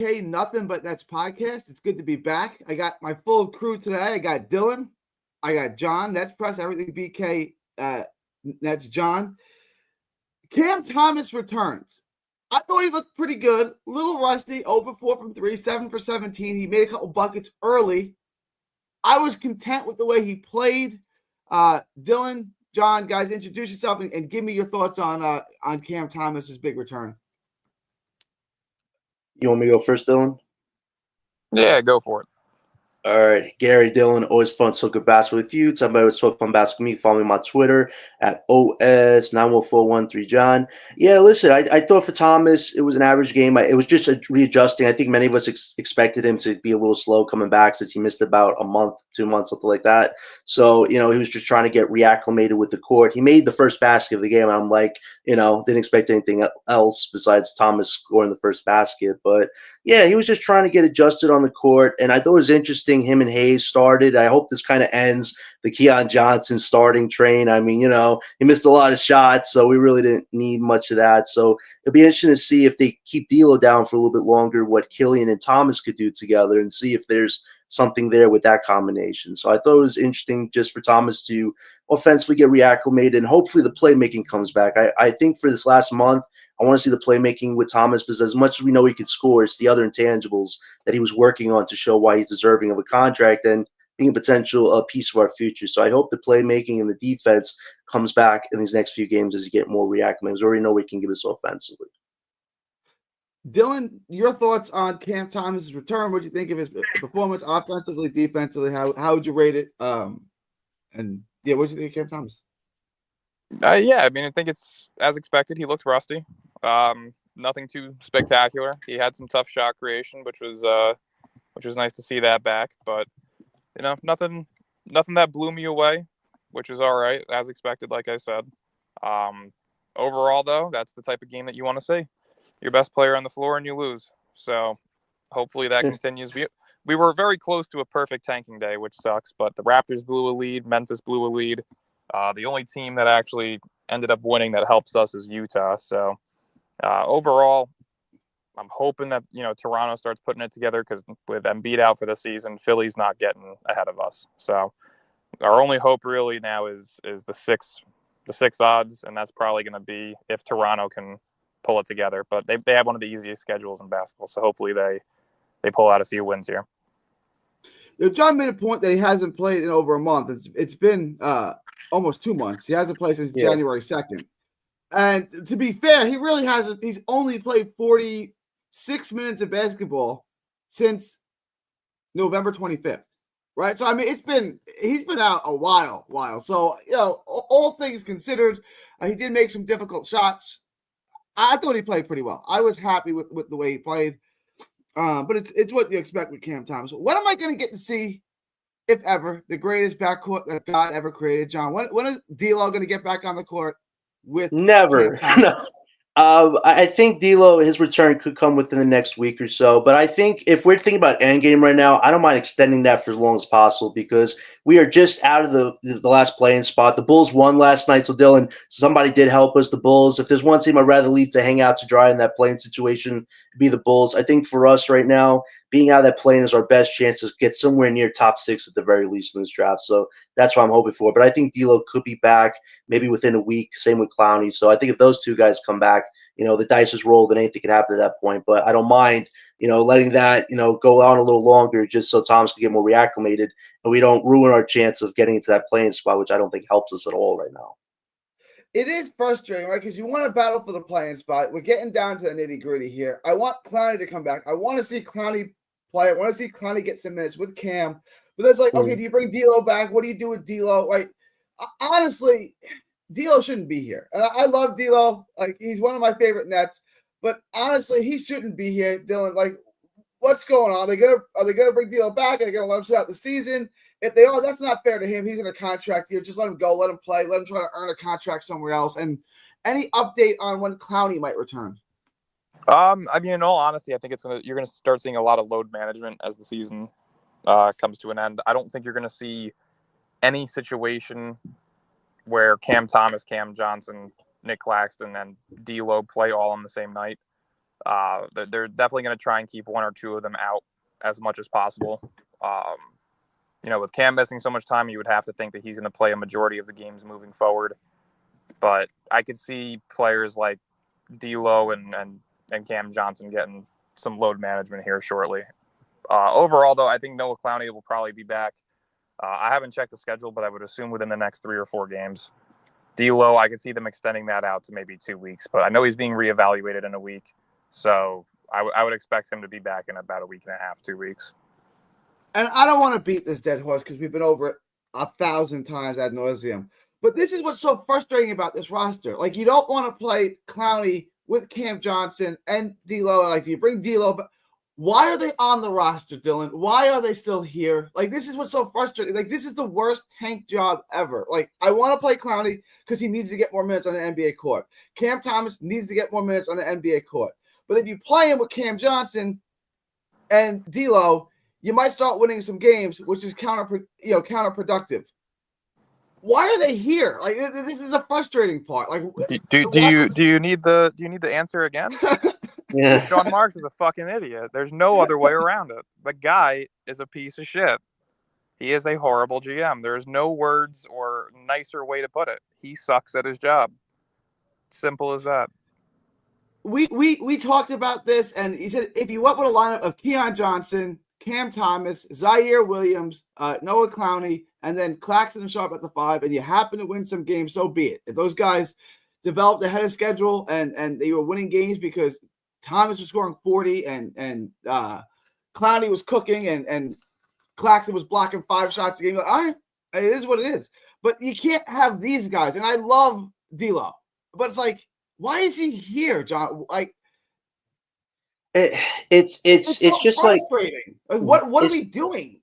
BK Nothing But Nets podcast. It's good to be back. I got my full crew today. I got Dylan, I got John, Nets Press, everything BK, Nets John. Cam Thomas returns. I thought he looked pretty good. A little rusty, over 4 from 3, 7 for 17. He made a couple buckets early. I was content with the way he played. Dylan, John, guys, introduce yourself and give me your thoughts on Cam Thomas's big return. You want me to go first, Dylan? Yeah, go for it. All right, Gary, Dylan, always fun to talk about basketball with you. Tell me what's talk fun basketball with me. Follow me on my Twitter at OS91413John. Yeah, listen, I thought for Thomas, it was an average game. It was just a readjusting. I think many of us expected him to be a little slow coming back since he missed about a month, 2 months, something like that. So, he was just trying to get reacclimated with the court. He made the first basket of the game. I'm like, didn't expect anything else besides Thomas scoring the first basket. But, yeah, he was just trying to get adjusted on the court. And I thought it was interesting. Him and Hayes started. I hope this kind of ends the Keon Johnson starting train. I mean, he missed a lot of shots, so we really didn't need much of that. So it'll be interesting to see if they keep D'Lo down for a little bit longer, what Killian and Thomas could do together, and see if there's something there with that combination. So I thought it was interesting just for Thomas to offensively get reacclimated, and hopefully the playmaking comes back. I think for this last month, I want to see the playmaking with Thomas because as much as we know he could score, it's the other intangibles that he was working on to show why he's deserving of a contract and being a potential piece of our future. So I hope the playmaking and the defense comes back in these next few games as he get more reacclimated. We already know we can give us offensively. Dylan, your thoughts on Cam Thomas's return? What do you think of his performance offensively, defensively? How would you rate it? And yeah, what do you think of Cam Thomas? Yeah, I mean, I think it's as expected. He looked rusty. Nothing too spectacular. He had some tough shot creation, which was nice to see that back. But nothing that blew me away, which is all right as expected. Like I said, overall though, that's the type of game that you want to see. Your best player on the floor and you lose. So hopefully that continues. We were very close to a perfect tanking day, which sucks. But the Raptors blew a lead. Memphis blew a lead. The only team that actually ended up winning that helps us is Utah. So overall, I'm hoping that Toronto starts putting it together because with Embiid out for the season, Philly's not getting ahead of us. So our only hope really now is the six odds, and that's probably going to be if Toronto can pull it together. But they have one of the easiest schedules in basketball, so hopefully they pull out a few wins here. John made a point that he hasn't played in over a month. It's been almost 2 months. He hasn't played since January 2nd. And to be fair, he really hasn't. He's only played 46 minutes of basketball since November 25th, right? So, I mean, he's been out a while. So, all things considered, he did make some difficult shots. I thought he played pretty well. I was happy with the way he played. But it's what you expect with Cam Thomas. What am I going to get to see, if ever, the greatest backcourt that God ever created? John, when is D'Lo going to get back on the court with Never. Cam Thomas? I think D'Lo, his return could come within the next week or so. But I think if we're thinking about endgame right now, I don't mind extending that for as long as possible because we are just out of the last playing spot. The Bulls won last night, so Dylan, somebody did help us. The Bulls. If there's one team I'd rather leave to hang out to dry in that playing situation, it'd be the Bulls. I think for us right now, being out of that playing is our best chance to get somewhere near top 6 at the very least in this draft. So that's what I'm hoping for. But I think D'Lo could be back maybe within a week. Same with Clowney. So I think if those two guys come back, the dice is rolled and anything can happen at that point. But I don't mind, letting that, go on a little longer just so Thomas can get more reacclimated and we don't ruin our chance of getting into that playing spot, which I don't think helps us at all right now. It is frustrating, right? Because you want to battle for the playing spot. We're getting down to the nitty-gritty here. I want Clowney to come back. I want to see Clowney play. I want to see Clowney get some minutes with Cam. But that's like, okay, do you bring D'Lo back? What do you do with D'Lo? Like, honestly, D'Lo shouldn't be here. And I love D'Lo. Like, he's one of my favorite Nets. But honestly, he shouldn't be here, Dylan. Like, what's going on? Are they gonna bring D'Lo back? Are they gonna let him sit out the season? If they are, that's not fair to him. He's in a contract here. Just let him go. Let him play. Let him try to earn a contract somewhere else. And any update on when Clowney might return? I mean, in all honesty, I think you're gonna start seeing a lot of load management as the season comes to an end. I don't think you're gonna see any situation where Cam Thomas, Cam Johnson, Nick Claxton, and D'Lo play all on the same night. They're definitely going to try and keep one or two of them out as much as possible. With Cam missing so much time, you would have to think that he's going to play a majority of the games moving forward. But I could see players like D'Lo and Cam Johnson getting some load management here shortly. Overall, though, I think Noah Clowney will probably be back. I haven't checked the schedule, but I would assume within the next 3 or 4 games. D'Lo, I could see them extending that out to maybe 2 weeks, but I know he's being reevaluated in a week, so I would expect him to be back in about a week and a half, 2 weeks. And I don't want to beat this dead horse because we've been over it 1,000 times ad nauseum. But this is what's so frustrating about this roster. Like, you don't want to play Clowney with Cam Johnson and D'Lo. Like, you bring D'Lo, but why are they on the roster, Dylan? Why are they still here? Like, this is what's so frustrating. Like, this is the worst tank job ever. Like, I want to play Clowney because he needs to get more minutes on the NBA court. Cam Thomas needs to get more minutes on the NBA court. But if you play him with Cam Johnson and D'Lo, you might start winning some games, which is counterproductive. Why are they here? Like, this is the frustrating part. Like, do you need the answer again? Yeah. Sean Marks is a fucking idiot. There's no other way around it. The guy is a piece of shit. He is a horrible GM. There's no words or nicer way to put it. He sucks at his job. Simple as that. We talked about this, and he said if you went with a lineup of Keon Johnson, Cam Thomas, Zaire Williams, Noah Clowney, and then Claxton and Sharp at the 5, and you happen to win some games, so be it. If those guys developed ahead of schedule and they were winning games because Thomas was scoring 40 and Clowney was cooking and Claxton was blocking 5 shots a game, like, all right, it is what it is. But you can't have these guys. And I love D'Lo, but it's like, why is he here, John? Like, it's so just like what are we doing?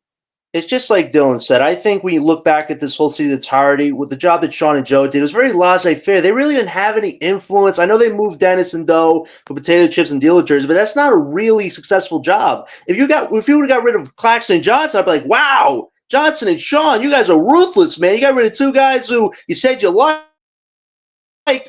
It's just like Dylan said. I think when you look back at this whole season entirety, with the job that Sean and Joe did, it was very laissez-faire. They really didn't have any influence. I know they moved Dennis and Doe for potato chips and dealer jerseys, but that's not a really successful job. If you would have got rid of Claxton and Johnson, I'd be like, wow, Johnson and Sean, you guys are ruthless, man. You got rid of 2 guys who you said you liked,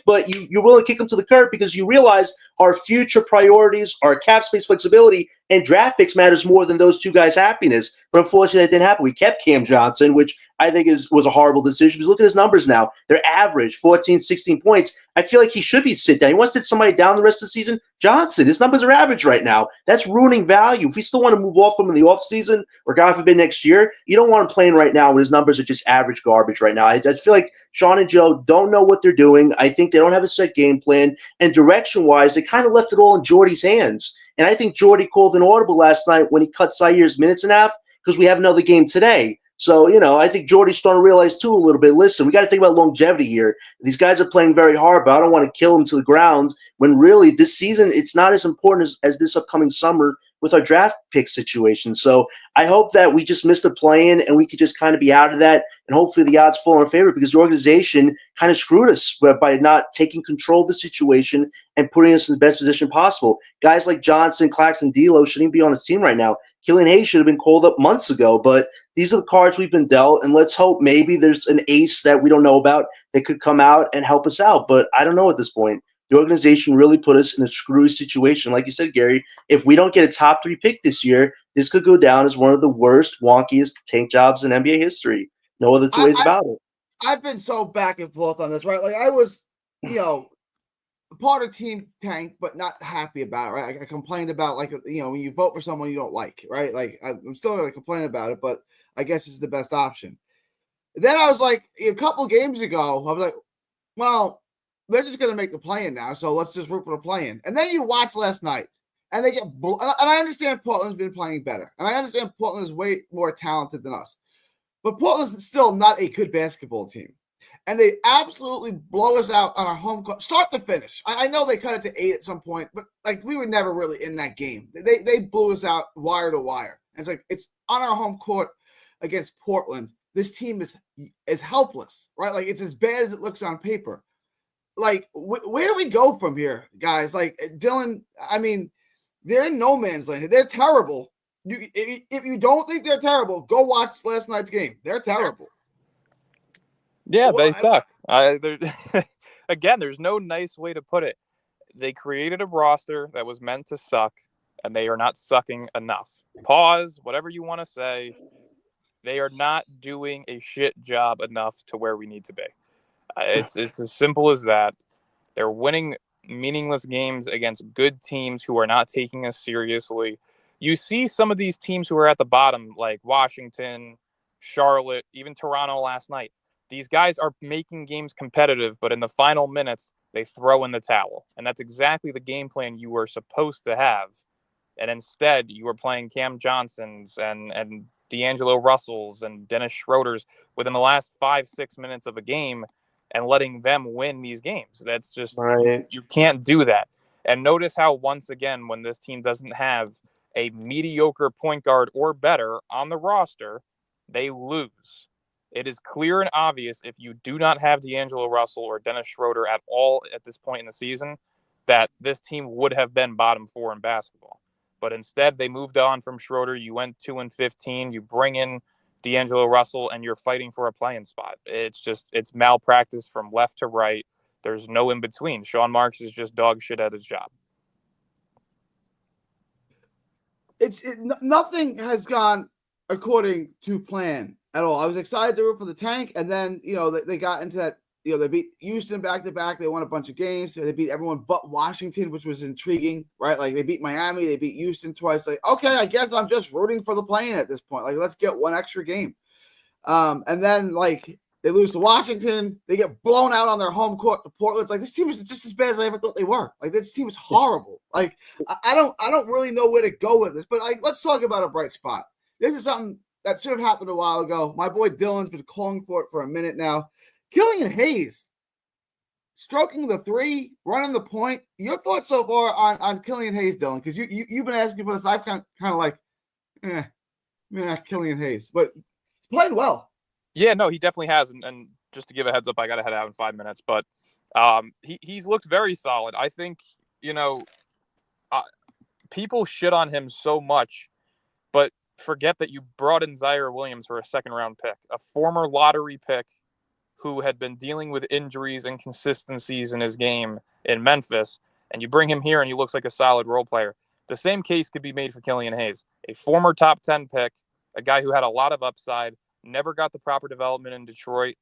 but you're willing to kick them to the curb because you realize our future priorities, our cap space flexibility, and draft picks matters more than those 2 guys' happiness. But unfortunately, that didn't happen. We kept Cam Johnson, which I think was a horrible decision. Because look at his numbers now. They're average, 14, 16 points. I feel like he should be sit down. He wants to sit somebody down the rest of the season. Johnson, his numbers are average right now. That's ruining value. If we still want to move off him in the offseason, or God forbid next year, you don't want him playing right now when his numbers are just average garbage right now. I feel like Sean and Joe don't know what they're doing. I think they don't have a set game plan. And direction-wise, they kind of left it all in Jordy's hands. And I think Jordy called an audible last night when he cut Zaire's minutes in half because we have another game today. So, I think Jordy's starting to realize, too, a little bit, listen, we got to think about longevity here. These guys are playing very hard, but I don't want to kill them to the ground when really this season it's not as important as this upcoming summer with our draft pick situation. So I hope that we just missed a play-in and we could just kind of be out of that, and hopefully the odds fall in our favor because the organization kind of screwed us by not taking control of the situation and putting us in the best position possible. Guys like Johnson, Claxton, D'Lo shouldn't even be on this team right now. Killian Hayes should have been called up months ago, but these are the cards we've been dealt, and let's hope maybe there's an ace that we don't know about that could come out and help us out. But I don't know at this point. The organization really put us in a screwy situation. Like you said, Gary, if we don't get a top 3 pick this year, this could go down as one of the worst, wonkiest tank jobs in NBA history. No other 2 ways about it. I've been so back and forth on this, right? Like, I was, part of team tank, but not happy about it, right? I complained about, like, when you vote for someone you don't like, right? Like, I'm still going to complain about it, but I guess it's the best option. Then I was like, a couple games ago, I was like, well, they're just going to make the play-in now, so let's just root for the play-in. And then you watch last night, and they get and I understand Portland's been playing better, and I understand Portland is way more talented than us. But Portland's still not a good basketball team. And they absolutely blow us out on our home court, start to finish. I know they cut it to 8 at some point, but like we were never really in that game. They blew us out wire to wire. And it's like it's on our home court against Portland. This team is helpless, right? Like it's as bad as it looks on paper. Like where do we go from here, guys? Like Dylan, I mean, they're in no man's land. They're terrible. If you don't think they're terrible, go watch last night's game. They're terrible. Yeah, they suck. Again, there's no nice way to put it. They created a roster that was meant to suck, and they are not sucking enough. Pause, whatever you want to say. They are not doing a shit job enough to where we need to be. It's as simple as that. They're winning meaningless games against good teams who are not taking us seriously. You see some of these teams who are at the bottom, like Washington, Charlotte, even Toronto last night. These guys are making games competitive, but in the final minutes, they throw in the towel. And that's exactly the game plan you were supposed to have. And instead, you were playing Cam Johnsons and D'Angelo Russells and Dennis Schroeder's within the last 5-6 minutes of a game and letting them win these games. That's just, Right. you can't do that. And notice how, once again, when this team doesn't have a mediocre point guard or better on the roster, they lose. It is clear and obvious if you do not have D'Angelo Russell or Dennis Schroeder at all at this point in the season, that this team would have been bottom 4 in basketball. But instead, they moved on from Schroeder. You went 2-15. You bring in D'Angelo Russell, and you're fighting for a playing spot. It's malpractice from left to right. There's no in between. Sean Marks is just dog shit at his job. Nothing has gone according to plan at all. I was excited to root for the Tank, and then they got into that. They beat Houston back to back. They won a bunch of games. They beat everyone but Washington, which was intriguing, right? Like they beat Miami, they beat Houston twice. Like, okay, I guess I'm just rooting for the play-in at this point. Like, let's get one extra game. And then like they lose to Washington, they get blown out on their home court to Portland. It's like, this team is just as bad as I ever thought they were. Like, this team is horrible. Like, I don't really know where to go with this, but like, let's talk about a bright spot. This is something that should have happened a while ago. My boy Dylan's been calling for it for a minute now. Killian Hayes, stroking the three, running the point. Your thoughts so far on Killian Hayes, Dylan? Because you've been asking for this. I've kind of like, Killian Hayes, but he's playing well. Yeah, no, he definitely has. And just to give a heads up, I got to head out in 5 minutes. But he's looked very solid. I think, people shit on him so much, but forget that you brought in Zaire Williams for a second-round pick, a former lottery pick who had been dealing with injuries and inconsistencies in his game in Memphis, and you bring him here and he looks like a solid role player. The same case could be made for Killian Hayes, a former top 10 pick, a guy who had a lot of upside, never got the proper development in Detroit,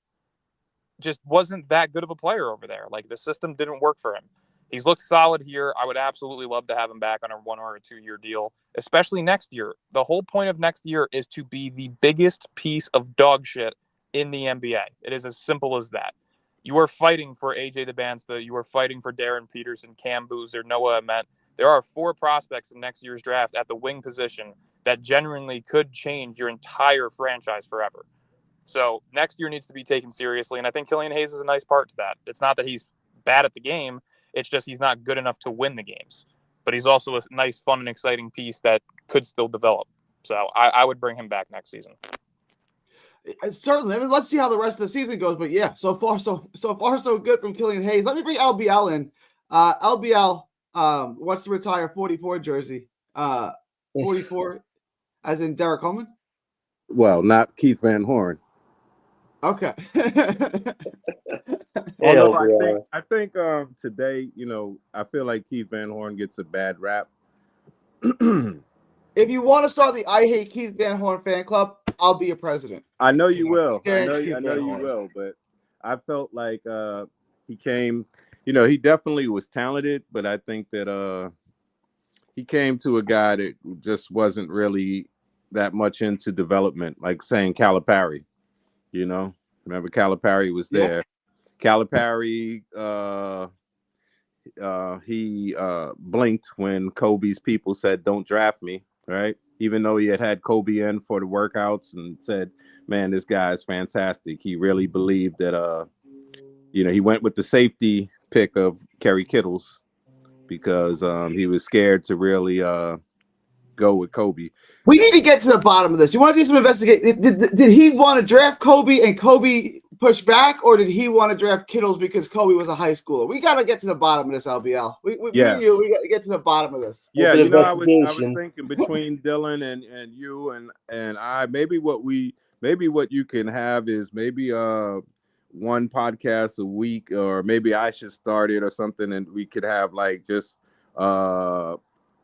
just wasn't that good of a player over there. Like, the system didn't work for him. He's looked solid here. I would absolutely love to have him back on a 1 or a 2 year deal, especially next year. The whole point of next year is to be the biggest piece of dog shit in the NBA. It is as simple as that. You are fighting for AJ DeBansta. You are fighting for Darren Peterson, Cam Boozer, Noah Ament. There are 4 prospects in next year's draft at the wing position that genuinely could change your entire franchise forever. So next year needs to be taken seriously, and I think Killian Hayes is a nice part to that. It's not that he's bad at the game. It's just he's not good enough to win the games. But he's also a nice, fun, and exciting piece that could still develop. So I would bring him back next season. Certainly. I mean, let's see how the rest of the season goes. But yeah, so far so good from Killian Hayes. Let me bring LBL in. LBL wants to retire 44 jersey. 44 as in Derek Coleman? Well, not Keith Van Horn. Okay. Although I think today, I feel like Keith Van Horn gets a bad rap. If you want to start the I Hate Keith Van Horn fan club, I'll be your president. I know you will. I know you will. But I felt like he came. He definitely was talented, but I think that he came to a guy that just wasn't really that much into development, like saying Calipari. Remember Calipari was there. Yeah. Calipari, he blinked when Kobe's people said, "Don't draft me," right? Even though he had Kobe in for the workouts and said, "Man, this guy is fantastic." He really believed that, he went with the safety pick of Kerry Kittles because he was scared to really go with Kobe. We need to get to the bottom of this. You want to do some investigation? Did he want to draft Kobe and Kobe push back, or did he want to draft Kittles because Kobe was a high schooler? We got to get to the bottom of this, LBL. We got to get to the bottom of this. Yeah, I was thinking between Dylan and you and I, maybe what you can have is maybe one podcast a week, or maybe I should start it or something, and we could have like just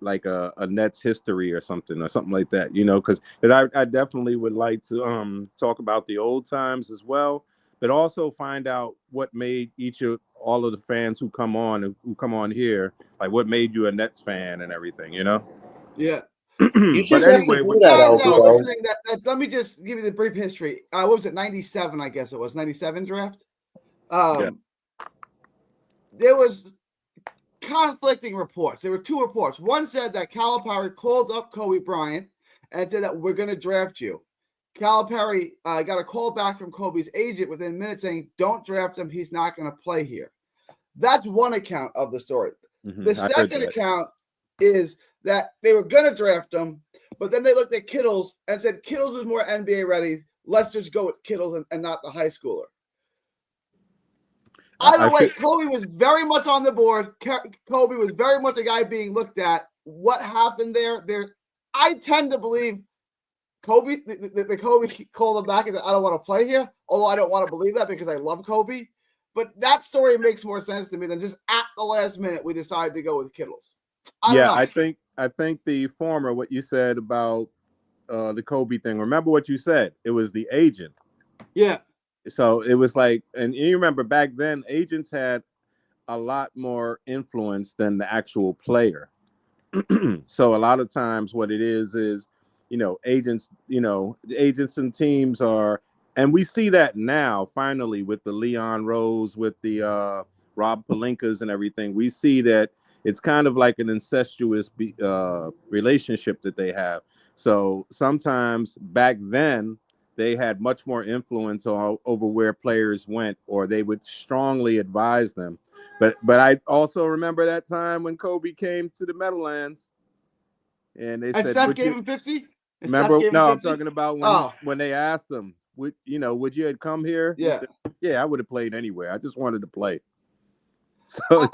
like a Nets history or something like that, because I definitely would like to talk about the old times as well, but also find out what made all of the fans who come on here, like what made you a Nets fan and everything, Yeah. You should But anyway, definitely do that, Guys that are Elko. listening, let me just give you the brief history. What was it, 97, I guess it was, 97 draft? There was conflicting reports. There were two reports. One said that Calipari called up Kobe Bryant and said that we're going to draft you. Calipari got a call back from Kobe's agent within minutes saying, don't draft him. He's not going to play here. That's one account of the story. Mm-hmm. The second account is that they were going to draft him, but then they looked at Kittles and said, Kittles is more NBA ready. Let's just go with Kittles and not the high schooler. Either way, Kobe was very much on the board. Kobe was very much a guy being looked at. What happened there? I tend to believe Kobe, the Kobe called him back and said, I don't want to play here, although I don't want to believe that because I love Kobe. But that story makes more sense to me than just at the last minute we decided to go with Kittles. I don't know. I think the former, what you said about the Kobe thing, remember what you said? It was the agent. Yeah. So it was like, and you remember back then, agents had a lot more influence than the actual player. So a lot of times what it is, agents and teams are, and we see that now finally with the Leon Rose, with the Rob Pelinkas and everything. We see that it's kind of like an incestuous relationship that they have. So sometimes back then, they had much more influence over where players went, or they would strongly advise them. But I also remember that time when Kobe came to the Meadowlands, and they said, Steph gave him 50. Remember? No, I'm talking about when they asked him, would you had come here? Yeah, said, yeah, I would have played anywhere. I just wanted to play. So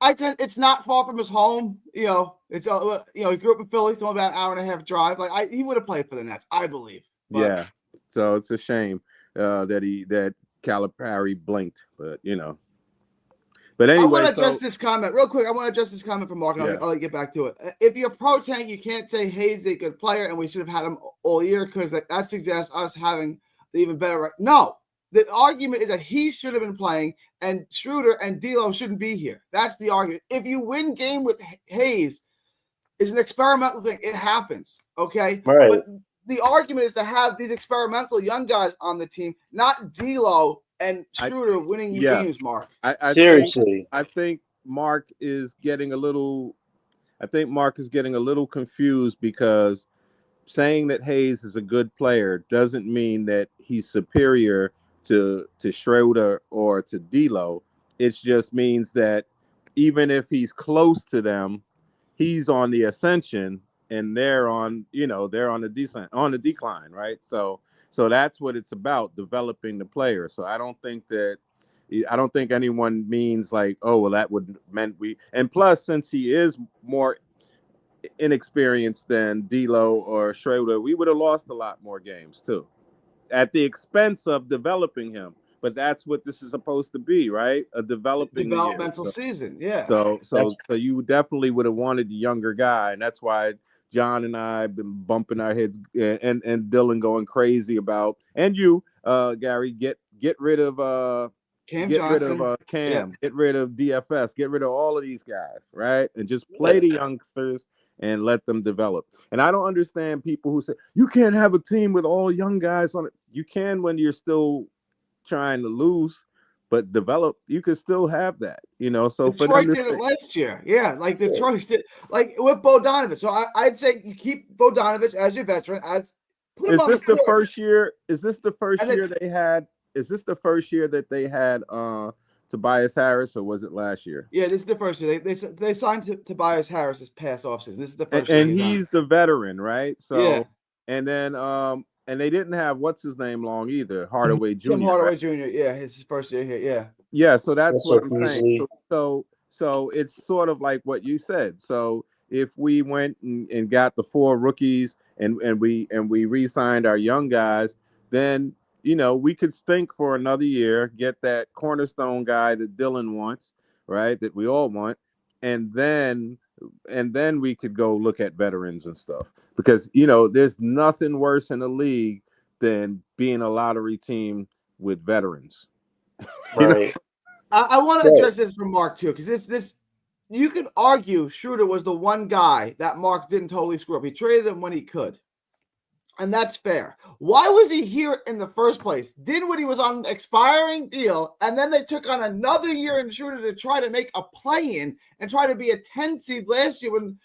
it's not far from his home. It's he grew up in Philly, so about an hour and a half drive. Like he would have played for the Nets, I believe. But, yeah. So it's a shame that Calipari blinked, but But anyway, I want to address this comment real quick. I want to address this comment from Mark. Yeah. I'll get back to it. If you're pro tank, you can't say Hayes is a good player and we should have had him all year because that suggests us having the even better. No, the argument is that he should have been playing and Schroeder and D'Lo shouldn't be here. That's the argument. If you win game with Hayes, it's an experimental thing. It happens. Okay. Right. But the argument is to have these experimental young guys on the team, not D'Lo and Schroeder winning you games, Mark. Seriously. I think Mark is getting a little confused because saying that Hayes is a good player doesn't mean that he's superior to Schroeder or to D'Lo. It just means that even if he's close to them, he's on the ascension and they're on the decline, right? So that's what it's about, developing the player. So I don't think anyone means like, oh, well, that would meant we. And plus, since he is more inexperienced than D'Lo or Schroeder, we would have lost a lot more games too, at the expense of developing him. But that's what this is supposed to be, right? A developmental season, yeah. So you definitely would have wanted the younger guy, and that's why John and I have been bumping our heads, and Dylan going crazy about, and you, Gary, get rid of Cam get Johnson. rid of Cam, get rid of DFS, get rid of all of these guys, right? And just play the youngsters and let them develop. And I don't understand people who say you can't have a team with all young guys on it. You can when you're still trying to lose, but develop, you can still have that, So Detroit did it last year, like Detroit did, like with Bogdanovich. So I'd say you keep Bogdanovich as your veteran. Is this the first year? Is this the first year they had? Is this the first year that they had Tobias Harris, or was it last year? Yeah, this is the first year. They signed Tobias Harris this past offseason. This is the first year. And he's the veteran, right? So yeah. And then and they didn't have what's his name long either, Hardaway Jr. Tim Hardaway Jr. Yeah, his first year here. Yeah. Yeah, so that's what I'm saying. So it's sort of like what you said. So if we went and got the 4 rookies and we re-signed our young guys, then we could stink for another year, get that cornerstone guy that Dylan wants, right? That we all want, and then we could go look at veterans and stuff because there's nothing worse in the league than being a lottery team with veterans. Right. I want to address this from Mark too, because this you could argue Schroeder was the one guy that Mark didn't totally screw up. He traded him when he could. And that's fair. Why was he here in the first place? Dinwiddie was on an expiring deal, and then they took on another year in Schroeder to try to make a play-in and try to be a 10 seed last year when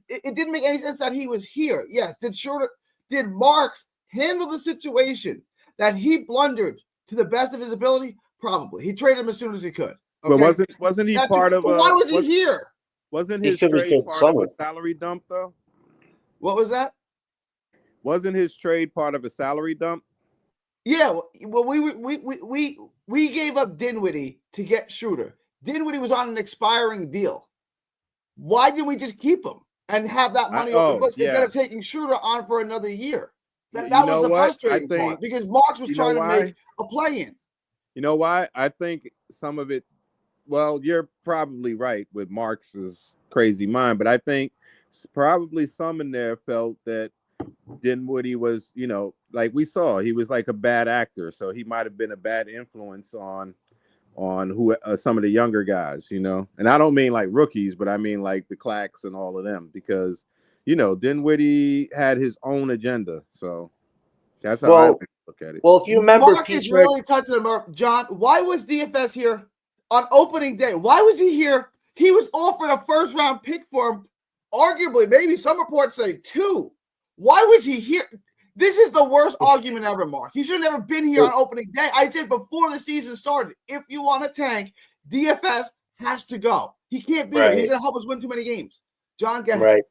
it didn't make any sense that he was here. Yeah, did Marks handle the situation that he blundered to the best of his ability? Probably. He traded him as soon as he could. Okay? But wasn't he part of why was he here? Wasn't He his should be trade traded part somewhere. of a salary dump though? What was that? Wasn't his trade part of a salary dump? Yeah, well, we gave up Dinwiddie to get Schroeder. Dinwiddie was on an expiring deal. Why didn't we just keep him and have that money off the books instead of taking Schroeder on for another year? That was the frustrating part because Marks was trying to make a play-in. You know why? I think some of it. Well, you're probably right with Marx's crazy mind, but I think probably some in there felt that Dinwiddie was, like we saw, he was like a bad actor, so he might have been a bad influence on who some of the younger guys, And I don't mean like rookies, but I mean like the Clacks and all of them, because Dinwiddie had his own agenda, so that's how I look at it. Well, if you remember, Mark is really touching him up. John, why was DFS here on opening day? Why was he here? He was offered a first-round pick for him, arguably, maybe some reports say 2. Why was he here? This is the worst argument ever, Mark. He should have never been here on opening day. I said before the season started, if you want to tank, DFS has to go. He can't be here. He's going to help us win too many games. John, go ahead. Right.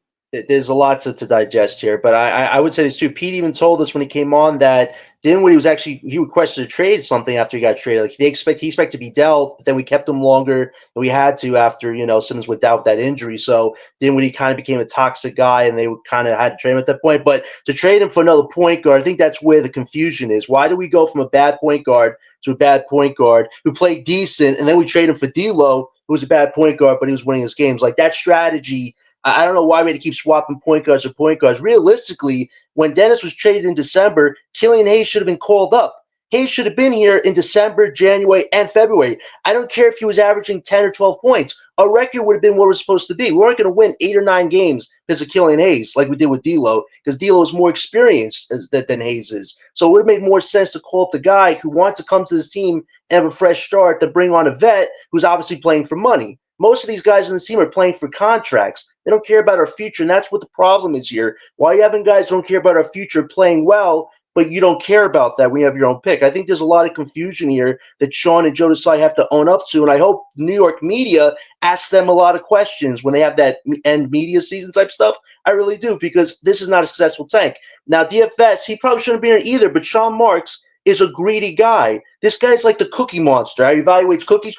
There's a lot to digest here, but I would say this too. Pete even told us when he came on that Dinwiddie was he requested to trade something after he got traded. Like he expected to be dealt, but then we kept him longer than we had to after Simmons went down with that injury. So Dinwiddie kind of became a toxic guy, and they kind of had to trade him at that point. But to trade him for another point guard, I think that's where the confusion is. Why do we go from a bad point guard to a bad point guard who played decent, and then we trade him for D'Lo, who was a bad point guard, but he was winning his games? Like that strategy. I don't know why we had to keep swapping point guards or point guards. Realistically, when Dennis was traded in December, Killian Hayes should have been called up. Hayes should have been here in December, January, and February. I don't care if he was averaging 10 or 12 points. Our record would have been what it was supposed to be. We weren't going to win 8 or 9 games because of Killian Hayes like we did with D'Lo, because D'Lo is more experienced than Hayes is. So it would have made more sense to call up the guy who wants to come to this team and have a fresh start than bring on a vet who's obviously playing for money. Most of these guys in the team are playing for contracts. They don't care about our future, and that's what the problem is here. Why you having guys who don't care about our future playing well, but you don't care about that when you have your own pick? I think there's a lot of confusion here that Sean and Joe Desai have to own up to, and I hope New York media asks them a lot of questions when they have that end media season type stuff. I really do, because this is not a successful tank. Now, DFS, he probably shouldn't be here either, but Sean Marks is a greedy guy. This guy's like the cookie monster. He evaluates cookies.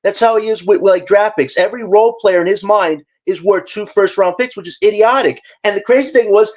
That's how he is with like draft picks. Every role player in his mind is worth 2 first-round picks, which is idiotic. And the crazy thing was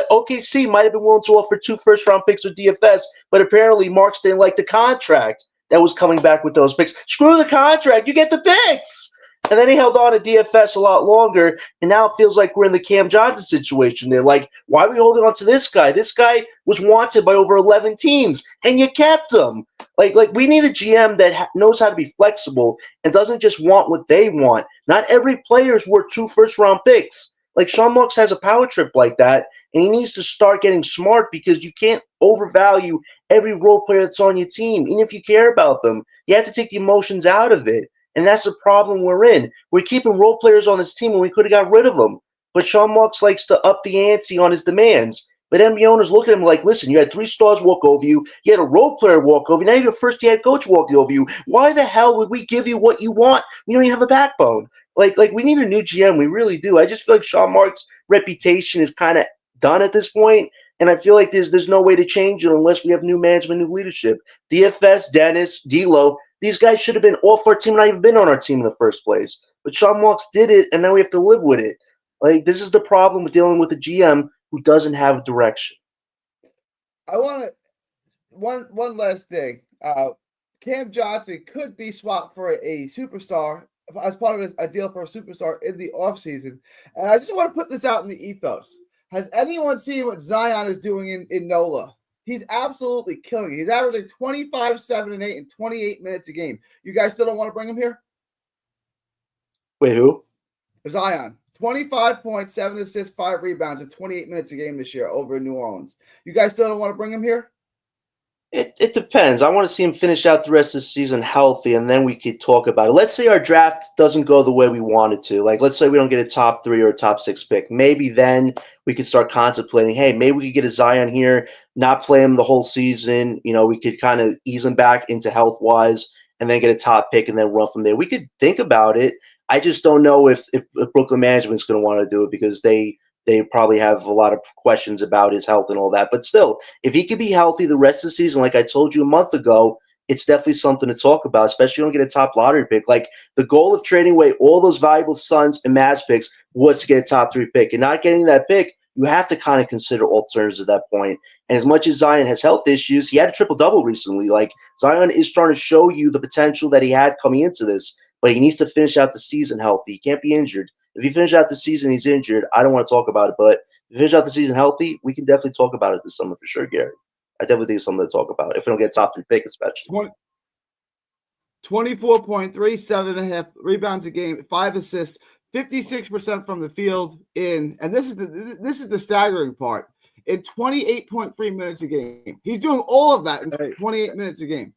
OKC might have been willing to offer 2 first-round picks with DFS, but apparently Marks didn't like the contract that was coming back with those picks. Screw the contract. You get the picks. And then he held on to DFS a lot longer, and now it feels like we're in the Cam Johnson situation. They're like, why are we holding on to this guy? This guy was wanted by over 11 teams, and you kept him. Like we need a GM that knows how to be flexible and doesn't just want what they want. Not every player is worth 2 first-round picks. Like Sean Marks has a power trip like that, and he needs to start getting smart, because you can't overvalue every role player that's on your team. Even if you care about them, you have to take the emotions out of it. And that's the problem we're in. We're keeping role players on this team when we could have got rid of them. But Sean Marks likes to up the ante on his demands. But NBA owners look at him like, listen, you had 3 stars walk over you. You had a role player walk over you. Now you have a first head coach walking over you. Why the hell would we give you what you want? You don't even have a backbone. Like we need a new GM. We really do. I just feel like Sean Marks' reputation is kind of done at this point. And I feel like there's no way to change it unless we have new management, new leadership. DFS, Dennis, D'Lo, these guys should have been off our team, not even been on our team in the first place. But Sean Marks did it, and now we have to live with it. Like, this is the problem with dealing with a GM who doesn't have direction. I want to one last thing. Cam Johnson could be swapped for a superstar as part of a deal for a superstar in the offseason. And I just want to put this out in the ethos. Has anyone seen what Zion is doing in NOLA? He's absolutely killing it. He's averaging 25, 7, and 8 in 28 minutes a game. You guys still don't want to bring him here? Wait, who? Zion. 25 points, 7 assists, 5 rebounds in 28 minutes a game this year over in New Orleans. You guys still don't want to bring him here? It depends. I want to see him finish out the rest of the season healthy, and then we could talk about it. Let's say our draft doesn't go the way we want it to. Like, let's say we don't get a top 3 or a top 6 pick. Maybe then we could start contemplating, hey, maybe we could get a Zion here, not play him the whole season. You know, we could kind of ease him back into health-wise and then get a top pick and then run from there. We could think about it. I just don't know if Brooklyn management's going to want to do it because they probably have a lot of questions about his health and all that. But still, if he could be healthy the rest of the season, like I told you a month ago, it's definitely something to talk about, especially if you don't get a top lottery pick. Like, the goal of trading away all those valuable Suns and Mavs picks was to get a top 3 pick. And not getting that pick, you have to kind of consider alternatives at that point. And as much as Zion has health issues, he had a triple-double recently. Like, Zion is starting to show you the potential that he had coming into this, but he needs to finish out the season healthy. He can't be injured. If he finishes out the season, he's injured. I don't want to talk about it, but if he finishes out the season healthy, we can definitely talk about it this summer for sure, Gary. I definitely think it's something to talk about if we don't get a top 3 pick, especially. 24.3, 7.5 rebounds a game, 5 assists, 56% from the field and this is the staggering part, in 28.3 minutes a game. He's doing all of that in 28 minutes a game.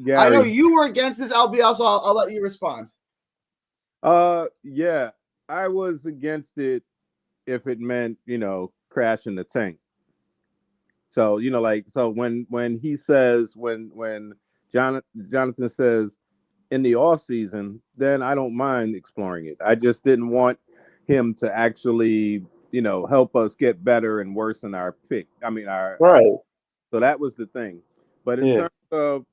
Gary, I know you were against this, LBL, so I'll let you respond. Yeah. I was against it if it meant, crashing the tank. So, so when he says, when Jonathan says in the off season, then I don't mind exploring it. I just didn't want him to actually, help us get better and worsen our pick. I mean, right. So that was the thing. But in terms of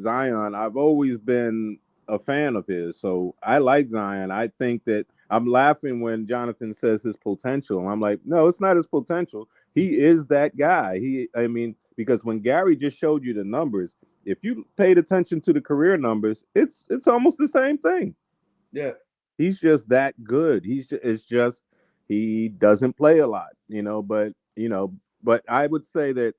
Zion, I've always been a fan of his. So I like Zion. I think that I'm laughing when Jonathan says his potential. I'm like, no, it's not his potential. He is that guy. Because when Gary just showed you the numbers, if you paid attention to the career numbers, it's almost the same thing. Yeah. He's just that good. He doesn't play a lot, but I would say that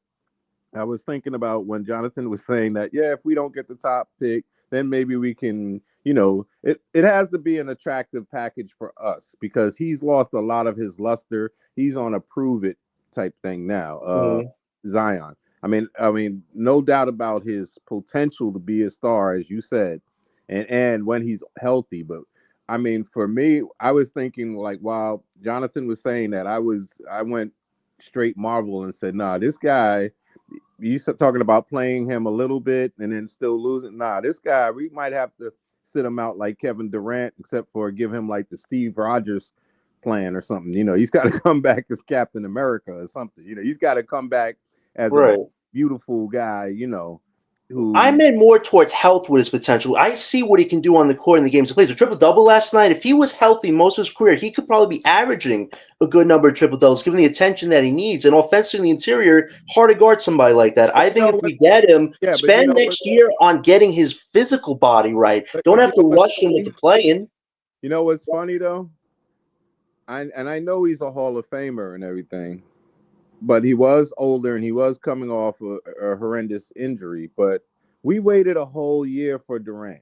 I was thinking about when Jonathan was saying that, if we don't get the top pick, then maybe we can, it has to be an attractive package for us because he's lost a lot of his luster. He's on a prove it type thing now, Zion. I mean, no doubt about his potential to be a star, as you said, and when he's healthy. But I mean, for me, I was thinking like, while Jonathan was saying that, I went straight Marvel and said, nah, this guy. You talking about playing him a little bit and then still losing. Nah, this guy, we might have to sit him out like Kevin Durant, except for give him like the Steve Rogers plan or something. He's got to come back as Captain America or something. He's got to come back as a beautiful guy, who I meant more towards health with his potential. I see what he can do on the court in the games he plays. A triple-double last night, if he was healthy most of his career, he could probably be averaging a good number of triple-doubles, given the attention that he needs. And offensively in the interior, hard to guard somebody like that. I think if we get him, spend next year on getting his physical body right. Don't have to rush him into playing. You know what's funny, though? I know he's a Hall of Famer and everything, but he was older and he was coming off a horrendous injury. But we waited a whole year for Durant,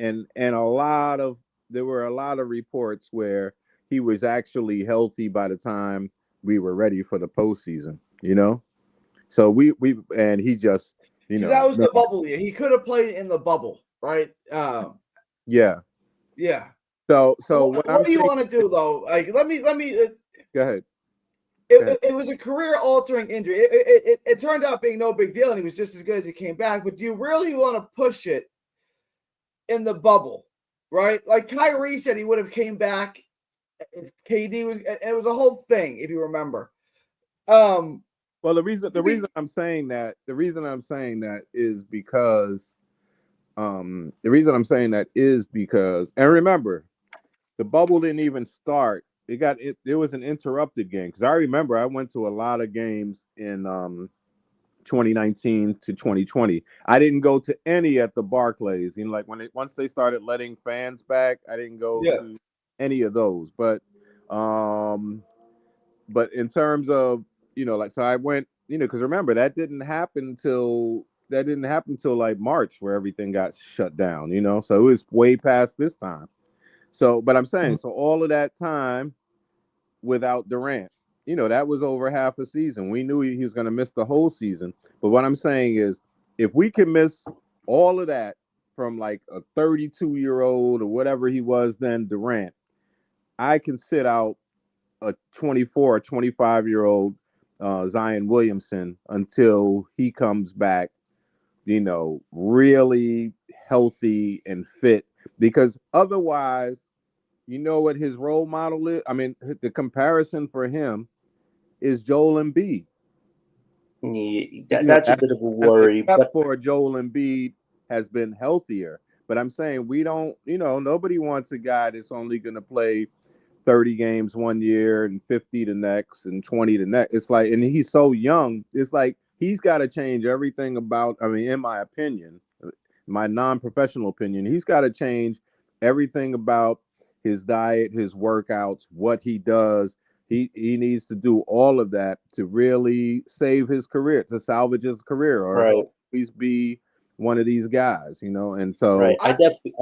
and there were a lot of reports where he was actually healthy by the time we were ready for the postseason. So and he just that was the bubble year. He could have played in the bubble, right? Yeah. So what do you want to do though? Like, let me. Go ahead. It was a career-altering injury. It turned out being no big deal, and he was just as good as he came back. But do you really want to push it in the bubble, right? Like Kyrie said, he would have came back. KD was. It was a whole thing, if you remember. Well, the reason I'm saying that is because, and remember, the bubble didn't even start. It was an interrupted game because I remember I went to a lot of games in 2019 to 2020. I didn't go to any at the Barclays. Like once they started letting fans back, I didn't go to any of those. But in terms of so I went, because remember that didn't happen till like March, where everything got shut down. So it was way past this time. So, but I'm saying, so all of that time without Durant, that was over half a season. We knew he was going to miss the whole season. But what I'm saying is, if we can miss all of that from like a 32-year-old or whatever he was then, Durant, I can sit out a 24 or 25-year-old Zion Williamson until he comes back, really healthy and fit. Because otherwise, what his role model is? I mean, the comparison for him is Joel Embiid. Yeah, that's a bit of a worry. Except for Joel Embiid has been healthier. But I'm saying we don't, nobody wants a guy that's only going to play 30 games one year and 50 the next and 20 the next. It's like, and he's so young, it's like he's got to change everything about, I mean, in my opinion, my non-professional opinion, he's got to change everything about his diet, his workouts, what he does. He needs to do all of that to really save his career, to salvage his career, or always be one of these guys, And so, I definitely.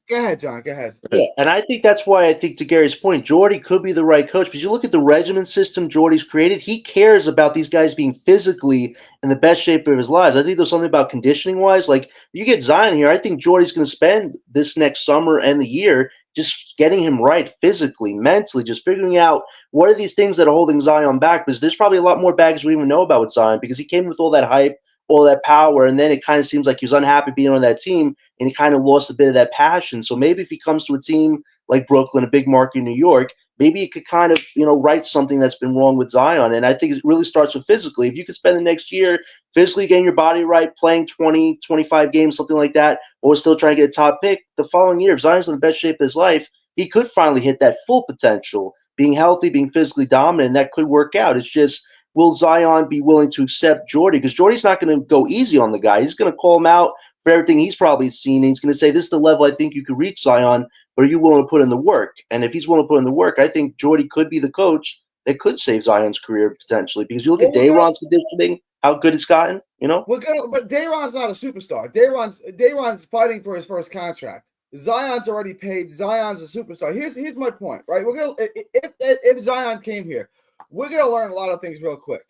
Go ahead, John. Go ahead. Yeah, and I think that's why I think, to Gary's point, Jordy could be the right coach, because you look at the regimen system Jordy's created. He cares about these guys being physically in the best shape of his lives. I think there's something about conditioning wise. Like, you get Zion here, I think Jordy's going to spend this next summer and the year just getting him right physically, mentally, just figuring out what are these things that are holding Zion back, because there's probably a lot more baggage we even know about with Zion, because he came with all that hype, all that power, and then it kind of seems like he was unhappy being on that team, and he kind of lost a bit of that passion. So maybe if he comes to a team like Brooklyn, a big market in New York, maybe it could kind of, right something that's been wrong with Zion. And I think it really starts with physically. If you could spend the next year physically getting your body right, playing 20, 25 games, something like that, or still trying to get a top pick, the following year, if Zion's in the best shape of his life, he could finally hit that full potential, being healthy, being physically dominant, and that could work out. It's just, will Zion be willing to accept Jordy? Because Jordy's not going to go easy on the guy. He's going to call him out for everything he's probably seen. And he's going to say, this is the level I think you could reach, Zion, but are you willing to put in the work? And if he's willing to put in the work, I think Jordy could be the coach that could save Zion's career potentially. Because you look at Dayron's conditioning, how good it's gotten, But Dayron's not a superstar. Dayron's fighting for his first contract. Zion's already paid. Zion's a superstar. Here's my point, right? We're gonna if Zion came here, we're going to learn a lot of things real quick.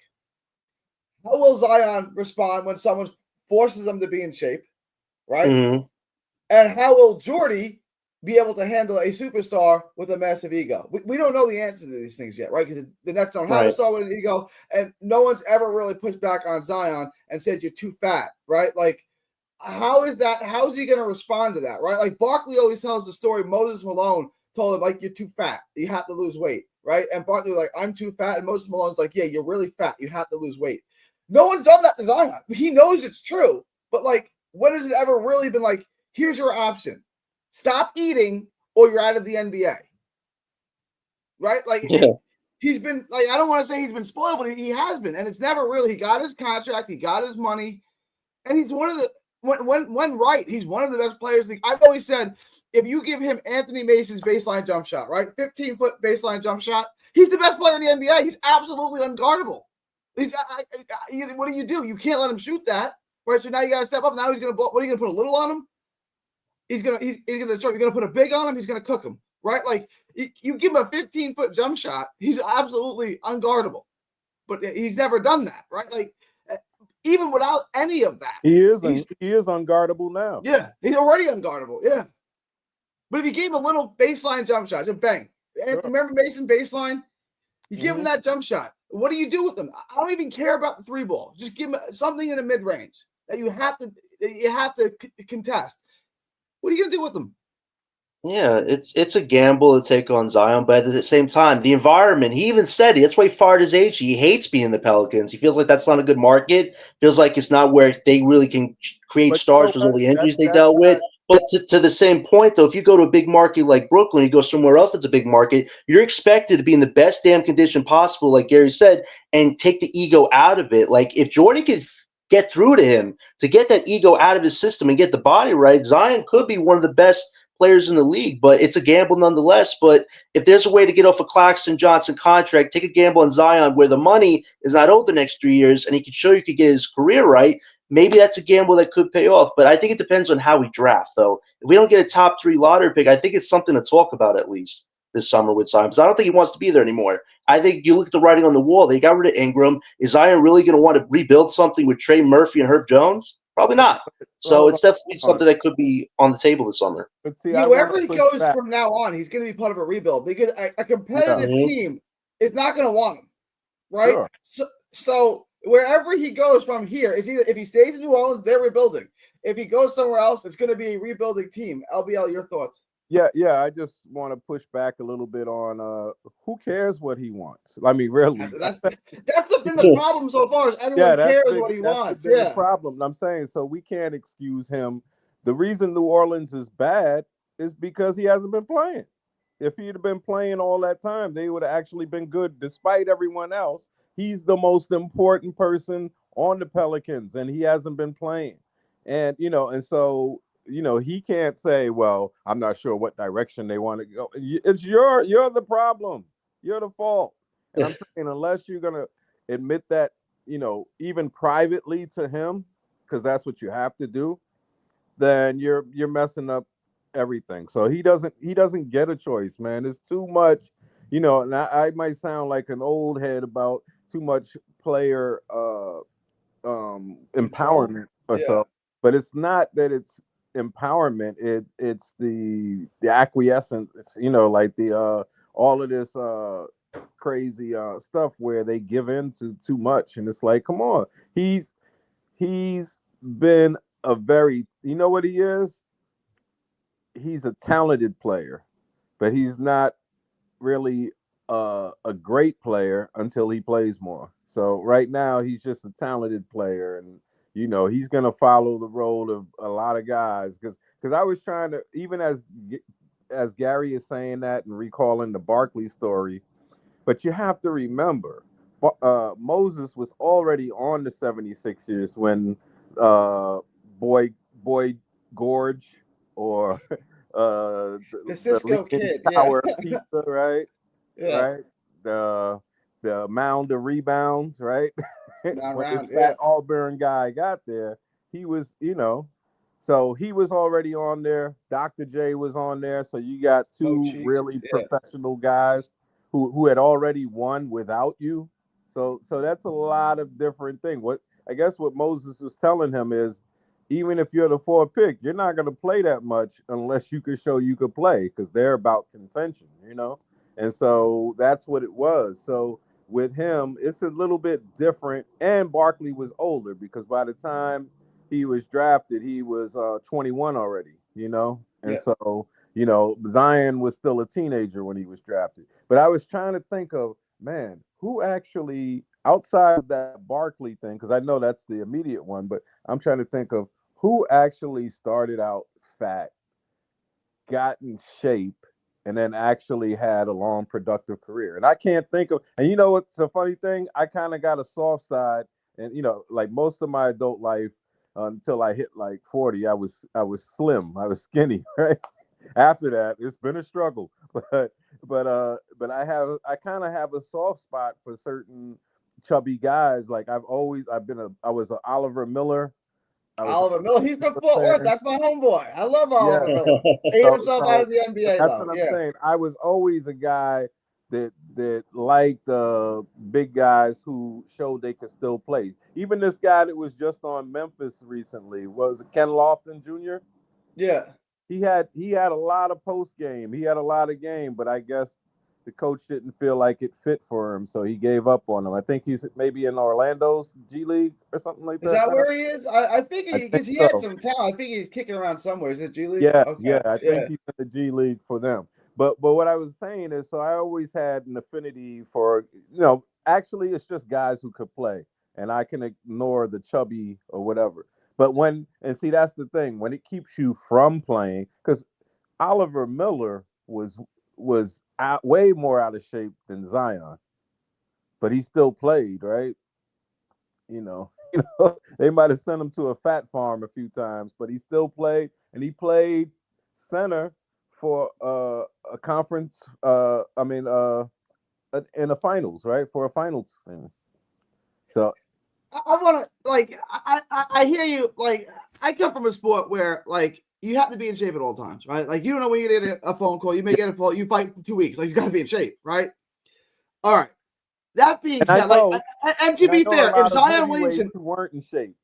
How will Zion respond when someone forces him to be in shape, right? Mm-hmm. And how will Jordy be able to handle a superstar with a massive ego? We don't know the answer to these things yet, right? Because the Nets don't have a star with an ego, and no one's ever really pushed back on Zion and said you're too fat, right? Like, how is he going to respond to that, right? Like, Barkley always tells the story. Moses Malone told him, like, you're too fat. You have to lose weight. Right? And Barkley was like, I'm too fat. And Moses Malone's like, yeah, you're really fat. You have to lose weight. No one's done that to Zion. He knows it's true. But, like, when has it ever really been like, here's your option. Stop eating or you're out of the NBA. Right? Like, he's been, like, I don't want to say he's been spoiled, but he has been. And it's never really, he got his contract. He got his money. And he's one of the, when right, he's one of the best players. I've always said, if you give him Anthony Mason's baseline jump shot, right, 15-foot baseline jump shot, he's the best player in the NBA. He's absolutely unguardable. What do? You can't let him shoot that, right? So now you got to step up. Now he's going to blow. What are you going to put a little on him? He's going to start. You're going to put a big on him. He's going to cook him, right? Like, you give him a 15-foot jump shot, he's absolutely unguardable. But he's never done that, right? Like, even without any of that, he is unguardable now. Yeah, he's already unguardable. Yeah. But if you gave him a little baseline jump shot, just bang. Sure. Remember Mason baseline? You give him that jump shot. What do you do with them? I don't even care about the three ball. Just give him something in the mid range that you have to contest. What are you gonna do with them? Yeah, it's a gamble to take on Zion, but at the same time, the environment, he even said it. That's why he fired his agent. He hates being in the Pelicans. He feels like that's not a good market. Feels like it's not where they really can create stars because of all the injuries they dealt with. But to the same point, though, if you go to a big market like Brooklyn, you go somewhere else that's a big market, you're expected to be in the best damn condition possible, like Gary said, and take the ego out of it. Like, if Jordan could get through to him, to get that ego out of his system and get the body right, Zion could be one of the best players in the league, but it's a gamble nonetheless. But if there's a way to get off a Claxton Johnson contract, take a gamble on Zion where the money is not owed the next 3 years, and he can show you could get his career right, maybe that's a gamble that could pay off. But I think it depends on how we draft, though. If we don't get a top 3 lottery pick, I think it's something to talk about at least this summer with Zion, because I don't think he wants to be there anymore. I think you look at the writing on the wall. They got rid of Ingram. Is Zion really going to want to rebuild something with Trey Murphy and Herb Jones? Probably not. So it's definitely something that could be on the table this summer. But see, wherever he goes from now on, he's going to be part of a rebuild because a competitive team is not going to want him, right? Sure. So wherever he goes from here is either if he stays in New Orleans, they're rebuilding. If he goes somewhere else, it's going to be a rebuilding team. LBL, your thoughts? Yeah. I just want to push back a little bit on who cares what he wants. I mean, really, that's been the problem so far. Is everyone cares what he wants? The problem. I'm saying so we can't excuse him. The reason New Orleans is bad is because he hasn't been playing. If he'd have been playing all that time, they would have actually been good, despite everyone else. He's the most important person on the Pelicans, and he hasn't been playing. And so. He can't say, well, I'm not sure what direction they want to go. It's you're the problem. You're the fault. And I'm saying, unless you're going to admit that, even privately to him, because that's what you have to do, then you're messing up everything. So he doesn't get a choice, man. It's too much, and I might sound like an old head about too much player empowerment or so, but it's not that it's empowerment, it's the acquiescence, like the all of this crazy stuff where they give in to too much, and it's like, come on, he's been a very, what he is, he's a talented player, but he's not really a great player until he plays more. So right now he's just a talented player, and he's going to follow the role of a lot of guys because I was trying to, even as Gary is saying that and recalling the Barkley story, but you have to remember, Moses was already on the 76ers when Boy Gorge or the Cisco kid, Tower Pizza, right? Yeah. Right? The mound of rebounds, right? When this fat Auburn guy got there, he was, so he was already on there. Dr. J was on there. So you got two really professional guys who had already won without you. So that's a lot of different things. What Moses was telling him is, even if you're the 4th pick, you're not going to play that much unless you can show you could play, because they're about contention, And so that's what it was. So with him, it's a little bit different. And Barkley was older because by the time he was drafted, he was 21 already, And so, Zion was still a teenager when he was drafted. But I was trying to think of, man, who actually, outside of that Barkley thing, because I know that's the immediate one, but I'm trying to think of who actually started out fat, got in shape, and then actually had a long, productive career. And I can't think of, and what's a funny thing? I kind of got a soft side, and like most of my adult life, until I hit like 40, I was slim, I was skinny, right? After that, it's been a struggle, but I kind of have a soft spot for certain chubby guys. Like I was an Oliver Miller. Oliver Miller, he's from Fort Worth. That's my homeboy. I love Oliver Miller. Ate himself out of the NBA. That's what I'm saying. I was always a guy that liked big guys who showed they could still play. Even this guy that was just on Memphis recently, was it Ken Lofton Jr.? Yeah. He had a lot of post game. He had a lot of game, but I guess the coach didn't feel like it fit for him, so he gave up on him. I think he's maybe in Orlando's G League or something like that. Is that where he is? I figured because he had some talent. I think he's kicking around somewhere. Is it G League? Yeah, okay. I think he's in the G League for them. But what I was saying is, so I always had an affinity for, actually it's just guys who could play, and I can ignore the chubby or whatever. But see, that's the thing, when it keeps you from playing, because Oliver Miller was way more out of shape than Zion, but he still played, right? they might have sent him to a fat farm a few times, but he still played, and he played center for a conference. In the finals, right? For a finals thing. So I want to I hear you. Like, I come from a sport where like you have to be in shape at all times, right? Like, you don't know when you're gonna get a phone call. You may get a phone. You fight for 2 weeks. Like, you got to be in shape, right? All right. That being and I said, like, know, and to be a fair, if lot of Zion heavyweights Williamson, weren't in shape.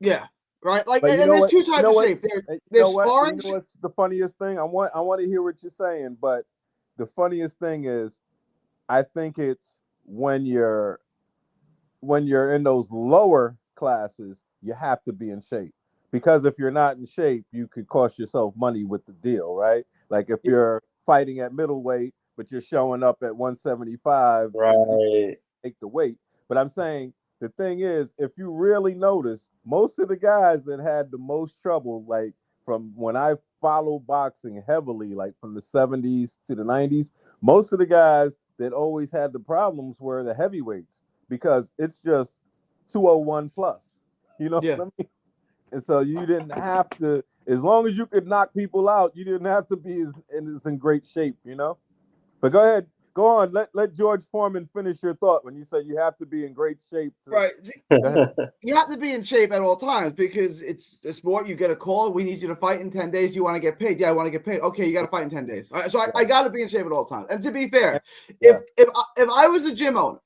yeah, right. Like, But you and know there's what? two You types know of what? shape. You There's know what? You sparring. know what's the funniest thing? I want to hear what you're saying, but the funniest thing is, I think it's when you're in those lower classes, you have to be in shape. Because if you're not in shape, you could cost yourself money with the deal, right? Like if you're fighting at middleweight, but you're showing up at 175, Right. take the weight. But I'm saying the thing is, if you really notice, most of the guys that had the most trouble, like from when I followed boxing heavily, like from the 70s to the 90s, most of the guys that always had the problems were the heavyweights because it's just 201 plus. You know Yeah. what I mean? And so you didn't have to, as long as you could knock people out, you didn't have to be in great shape, But go ahead, go on. Let George Foreman finish your thought when you say you have to be in great shape. Right. You have to be in shape at all times because it's a sport. You get a call. We need you to fight in 10 days. You want to get paid? Yeah, I want to get paid. Okay, you got to fight in 10 days. All right, so I got to be in shape at all times. And to be fair, if I was a gym owner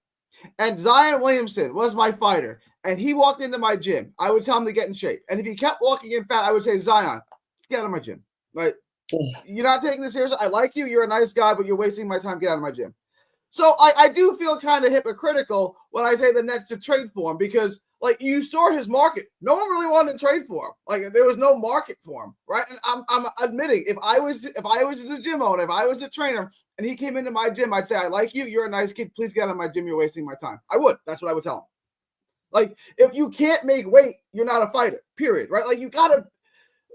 and Zion Williamson was my fighter and he walked into my gym, I would tell him to get in shape. And if he kept walking in fat, I would say, Zion, get out of my gym. Right? You're not taking this seriously. I like you. You're a nice guy, but you're wasting my time. Get out of my gym. So I do feel kind of hypocritical when I say the Nets to trade for him because, like, you saw his market. No one really wanted to trade for him. Like, there was no market for him, right? And I'm admitting, if I was the gym owner, if I was the trainer, and he came into my gym, I'd say, I like you. You're a nice kid. Please get out of my gym. You're wasting my time. I would. That's what I would tell him. Like, if you can't make weight, you're not a fighter. Period. Right? Like, you gotta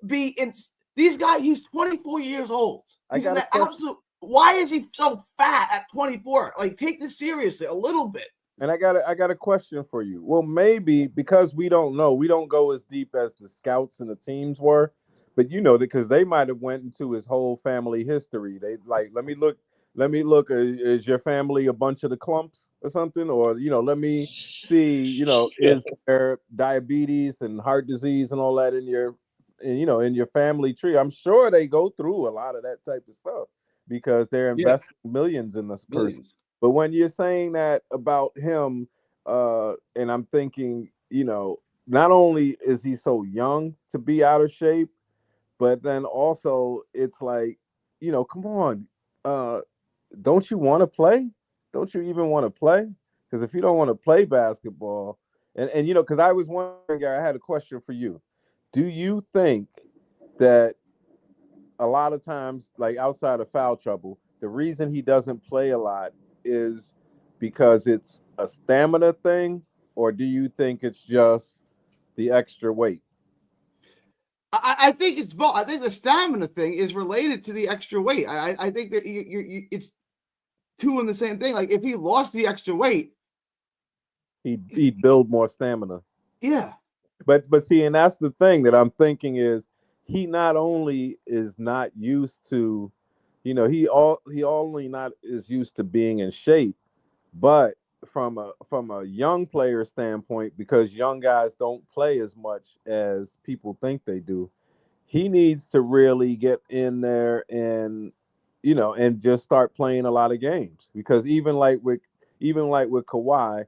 be in. These guys. He's 24 years old. He's in that absolute. Why is he so fat at 24? Like, take this seriously a little bit. And I got a question for you. Well, maybe because we don't know, we don't go as deep as the scouts and the teams were, but because they might have went into his whole family history. They like, let me look. Is your family a bunch of the clumps or something? Or let me see. Is there diabetes and heart disease and all that in your family tree? I'm sure they go through a lot of that type of stuff because they're investing millions in this person. But when you're saying that about him, and I'm thinking, not only is he so young to be out of shape, but then also it's like, come on, don't you want to play? Don't you even want to play? Because if you don't want to play basketball, and because I was wondering, I had a question for you. Do you think that a lot of times, like outside of foul trouble, the reason he doesn't play a lot is because it's a stamina thing, or do you think it's just the extra weight? I think it's both. I think the stamina thing is related to the extra weight. I think that it's two in the same thing. Like, if he lost the extra weight, he'd build more stamina. Yeah. But see, and that's the thing that I'm thinking is he not only is not used to, he only not is used to being in shape, but from a young player standpoint, because young guys don't play as much as people think they do, he needs to really get in there and and just start playing a lot of games. Because even like with Kawhi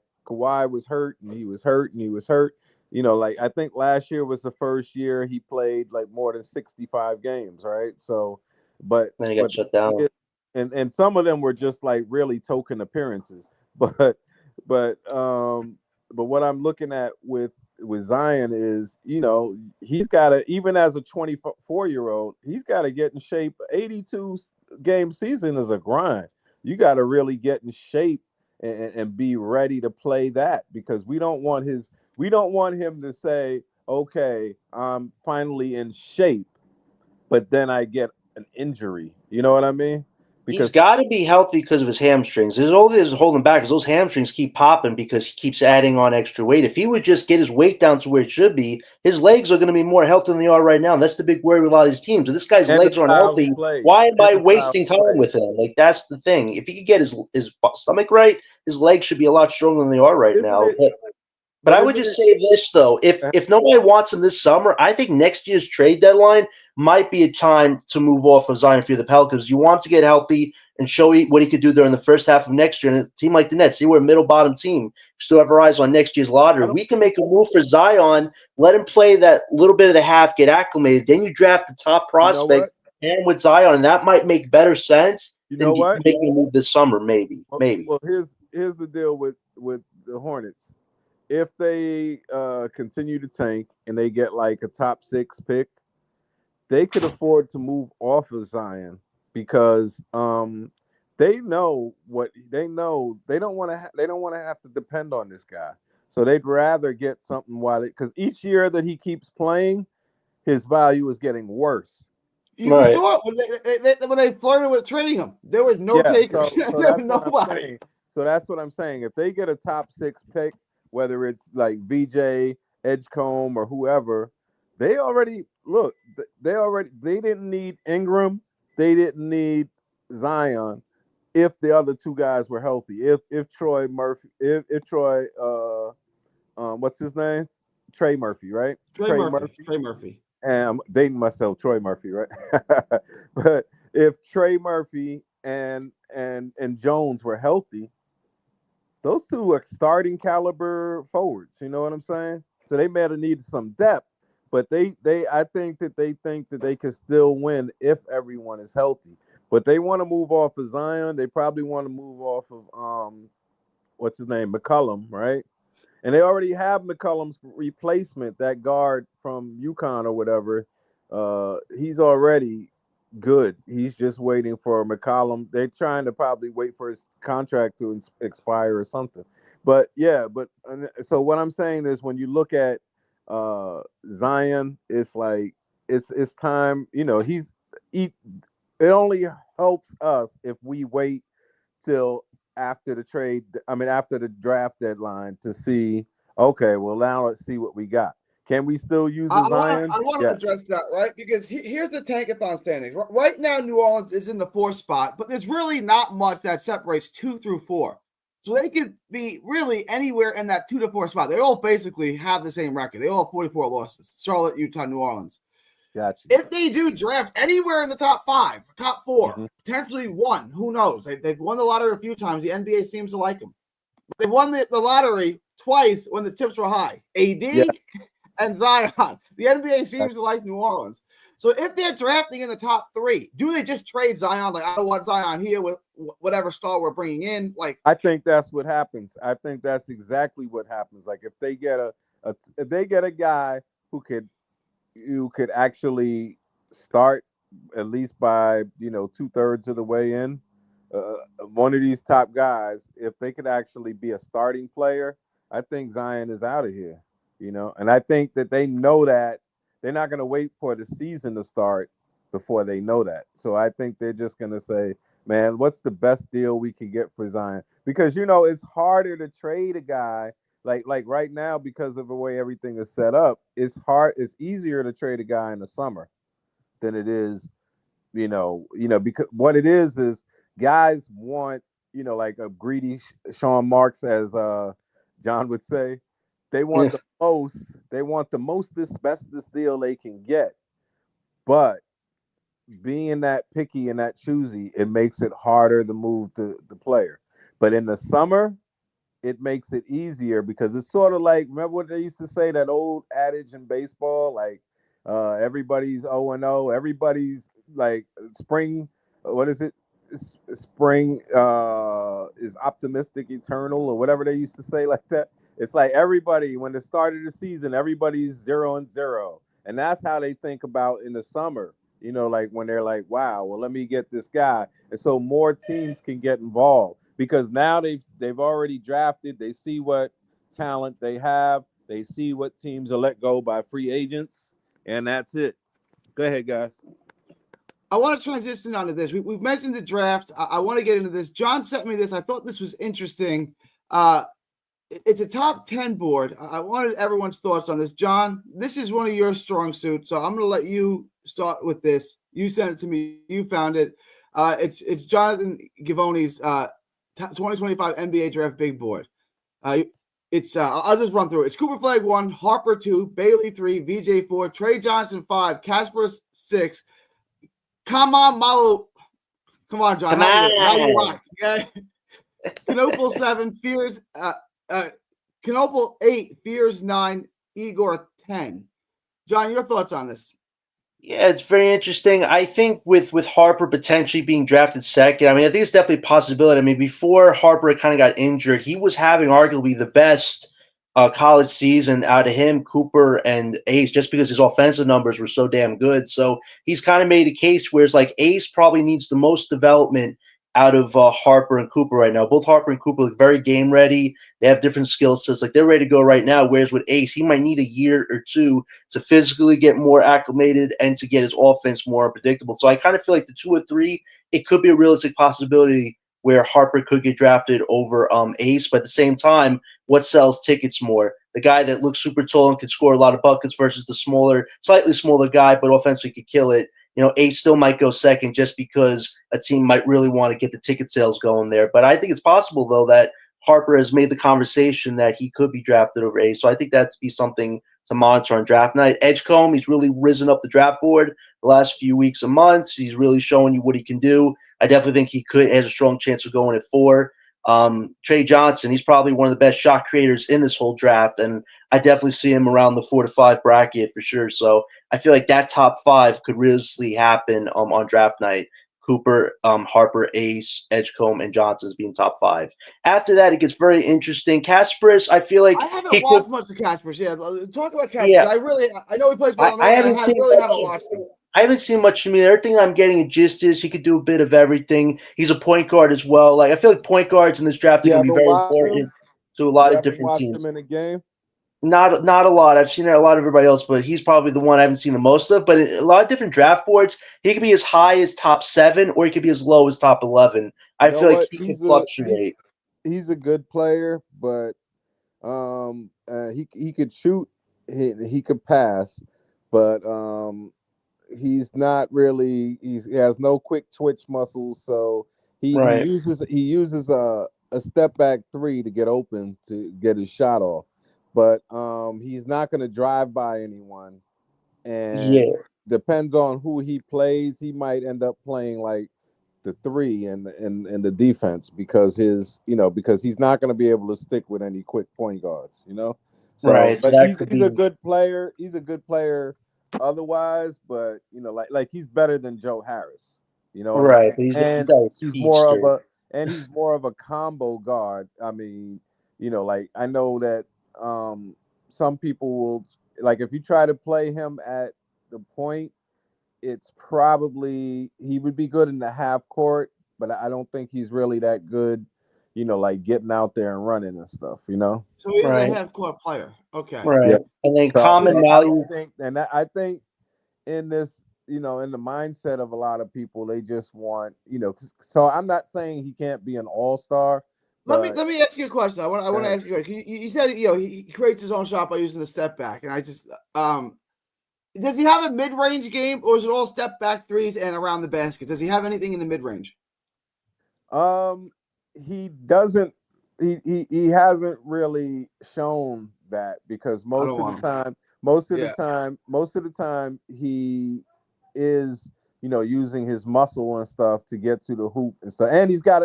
was hurt and he was hurt and he was hurt. Like I think last year was the first year he played like more than 65 games, right? So, but then he got shut down. And some of them were just like really token appearances. But what I'm looking at with Zion is, he's got to, even as a 24-year-old, he's got to get in shape. 82 game season is a grind. You got to really get in shape and be ready to play that, because we don't want him to say, okay, I'm finally in shape, but then I get an injury. You know what I mean? He's got to be healthy because of his hamstrings. There's all this holding back because those hamstrings keep popping because he keeps adding on extra weight. If he would just get his weight down to where it should be, his legs are going to be more healthy than they are right now. And that's the big worry with a lot of these teams. If this guy's legs aren't healthy, why am I wasting time with him? Like, that's the thing. If he could get his stomach right, his legs should be a lot stronger than they are right now. But I would just say this, though. If nobody wants him this summer, I think next year's trade deadline might be a time to move off of Zion for the Pelicans. You want to get healthy and show what he could do during the first half of next year. And a team like the Nets, we're a middle-bottom team. Still have our eyes on next year's lottery. We can make a move for Zion, let him play that little bit of the half, get acclimated. Then you draft the top prospect and with Zion, and that might make better sense than making a move this summer, maybe. Well, here's the deal with the Hornets. If they continue to tank and they get like a top 6 pick, they could afford to move off of Zion because they know what they know. They don't want to have to depend on this guy. So they'd rather get something because each year that he keeps playing, his value is getting worse. You saw it when they flirted with trading him. There was no takers. There was nobody. So that's what I'm saying. If they get a top 6 pick, whether it's like VJ, Edgecombe, or whoever, they didn't need Ingram, they didn't need Zion if the other two guys were healthy. If Troy Murphy, if Troy, what's his name? Trey Murphy, right? Trey Murphy. And I'm dating myself, Troy Murphy, right? But if Trey Murphy and Jones were healthy, those two are starting caliber forwards. You know what I'm saying? So they may have needed some depth, but I think that they can still win if everyone is healthy. But they want to move off of Zion. They probably want to move off of what's his name, McCollum, right? And they already have McCollum's replacement, that guard from UConn or whatever. He's already good. He's just waiting for McCollum. They're trying to probably wait for his contract to expire or something. But so what I'm saying is when you look at Zion, it's like it's time. You know, it only helps us if we wait till after the draft deadline to see, okay, well, now let's see what we got. Can we still use Zion? I want to address that, right? Because here's the Tankathon standings. Right now, New Orleans is in the 4th spot, but there's really not much that separates 2 through 4. So they could be really anywhere in that 2 to 4 spot. They all basically have the same record. They all have 44 losses. Charlotte, Utah, New Orleans. Gotcha. If they do draft anywhere in the top 5, top 4, potentially 1, who knows? They've won the lottery a few times. The NBA seems to like them. They won the lottery twice when the tips were high. AD and Zion. The NBA seems to like New Orleans. So if they're drafting in the top 3, do they just trade Zion? Like, I don't want Zion here with whatever star we're bringing in. Like, I think that's what happens. I think that's exactly what happens. Like, if they get a guy who could actually start at least by 2/3 of the way in, one of these top guys, if they could actually be a starting player, I think Zion is out of here. And I think that they know that they're not going to wait for the season to start before they know that. So I think they're just going to say, man, what's the best deal we can get for Zion? Because, it's harder to trade a guy like right now because of the way everything is set up. It's easier to trade a guy in the summer than it is, because what it is guys want, like a greedy Sean Marks, as John would say. They want the most bestest deal they can get. But being that picky and that choosy, it makes it harder to move the player. But in the summer, it makes it easier because it's sort of like, remember what they used to say, that old adage in baseball, like everybody's 0-0, everybody's like spring, what is it? Spring is optimistic eternal, or whatever they used to say like that. It's like everybody, when the start of the season, everybody's 0-0. And that's how they think about in the summer, like when they're like, wow, well, let me get this guy. And so more teams can get involved because now they've already drafted. They see what talent they have. They see what teams are let go by free agents. And that's it. Go ahead, guys. I want to transition onto this. We've mentioned the draft. I want to get into this. John sent me this. I thought this was interesting. It's a top 10 board. I wanted everyone's thoughts on this. John, this is one of your strong suits, so I'm going to let you start with this. You sent it to me. You found it. It's Jonathan Givoni's 2025 NBA Draft Big Board. I'll just run through it. It's Cooper Flag 1, Harper 2, Bailey 3, VJ 4, Trey Johnson 5, Casper 6. Come on, Malo. Come on, John. Come on. Now you rock. Okay. Canopal 7, Fears. Canopal 8, Fears 9, Igor 10. John, your thoughts on this? Yeah, it's very interesting. I think with Harper potentially being drafted second, I mean, I think it's definitely a possibility. I mean, before Harper kind of got injured, he was having arguably the best college season out of him, Cooper, and Ace, just because his offensive numbers were so damn good. So he's kind of made a case where it's like Ace probably needs the most development out of Harper and Cooper right now. Both Harper and Cooper look very game ready. They have different skill sets. Like, they're ready to go right now. Whereas with Ace, he might need a year or two to physically get more acclimated and to get his offense more unpredictable. So I kind of feel like the 2 or 3, it could be a realistic possibility where Harper could get drafted over Ace. But at the same time, what sells tickets more? The guy that looks super tall and can score a lot of buckets versus the slightly smaller guy, but offensively could kill it. You know, Ace still might go second just because a team might really want to get the ticket sales going there. But I think it's possible, though, that Harper has made the conversation that he could be drafted over Ace. So I think that'd be something to monitor on draft night. Edgecombe, he's really risen up the draft board the last few weeks and months. He's really showing you what he can do. I definitely think he has a strong chance of going at 4. Trey Johnson, he's probably one of the best shot creators in this whole draft, and I definitely see him around the 4 to 5 bracket for sure. So I feel like that top 5 could realistically happen on draft night. Cooper, Harper, Ace, Edgecombe, and Johnson's being top 5. After that, it gets very interesting. Kasparis, I feel like I haven't watched much of Kasparis. Yeah, talk about Kasparis. Yeah. I know he plays for Illinois. I haven't watched him. I haven't seen much from him. Everything I'm getting a gist is he could do a bit of everything. He's a point guard as well. Like, I feel like point guards in this draft are going to be very important to a lot of different teams. Him in a game? Not a lot. I've seen a lot of everybody else, but he's probably the one I haven't seen the most of. But in a lot of different draft boards, he could be as high as top 7, or he could be as low as top 11. I feel like he can fluctuate. He's a good player, but he could shoot, he could pass, but he's not really. He has no quick twitch muscles, so he uses a step back 3 to get open to get his shot off. But he's not going to drive by anyone, and depends on who he plays. He might end up playing like the 3 in the defense because because he's not going to be able to stick with any quick point guards. So but he's a good player. He's a good player otherwise, but like he's better than Joe Harris. Right? He's more of a combo guard. I mean, like, I know that some people will, like, if you try to play him at the point, it's probably he would be good in the half court, but I don't think he's really that good, like getting out there and running and stuff, So he's a half court player. Okay. Right. Yeah. And then I think in this, in the mindset of a lot of people, they just want, so I'm not saying he can't be an all-star. Let me ask you a question. I want to ask you. You said he creates his own shot by using the step back, and I just does he have a mid range game, or is it all step back 3s and around the basket? Does he have anything in the mid range? He doesn't. He hasn't really shown that because most of the time he is using his muscle and stuff to get to the hoop and stuff, and he's got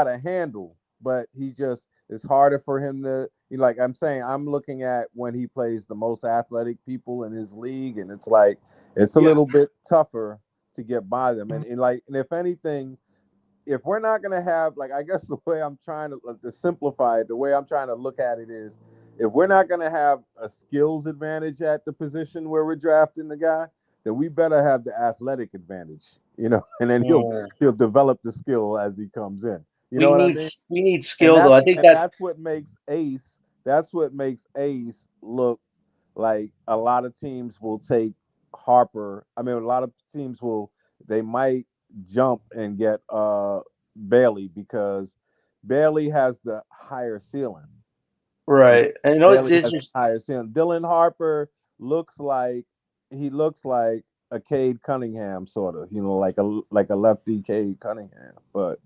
a handle. But it's harder for him to, like I'm saying, I'm looking at when he plays the most athletic people in his league, and it's like it's a little bit tougher to get by them. And if anything, if we're not gonna have, like, I guess the way I'm trying to simplify it, the way I'm trying to look at it is, if we're not gonna have a skills advantage at the position where we're drafting the guy, then we better have the athletic advantage, and then he'll develop the skill as he comes in. We need skill, though. I think that's what makes Ace. That's what makes Ace look like a lot of teams will take Harper. I mean, a lot of teams will they might jump and get Bailey because Bailey has the higher ceiling. Right. And you know, Bailey it's has the just higher ceiling. Dylan Harper looks like a Cade Cunningham sort of, like a lefty Cade Cunningham. But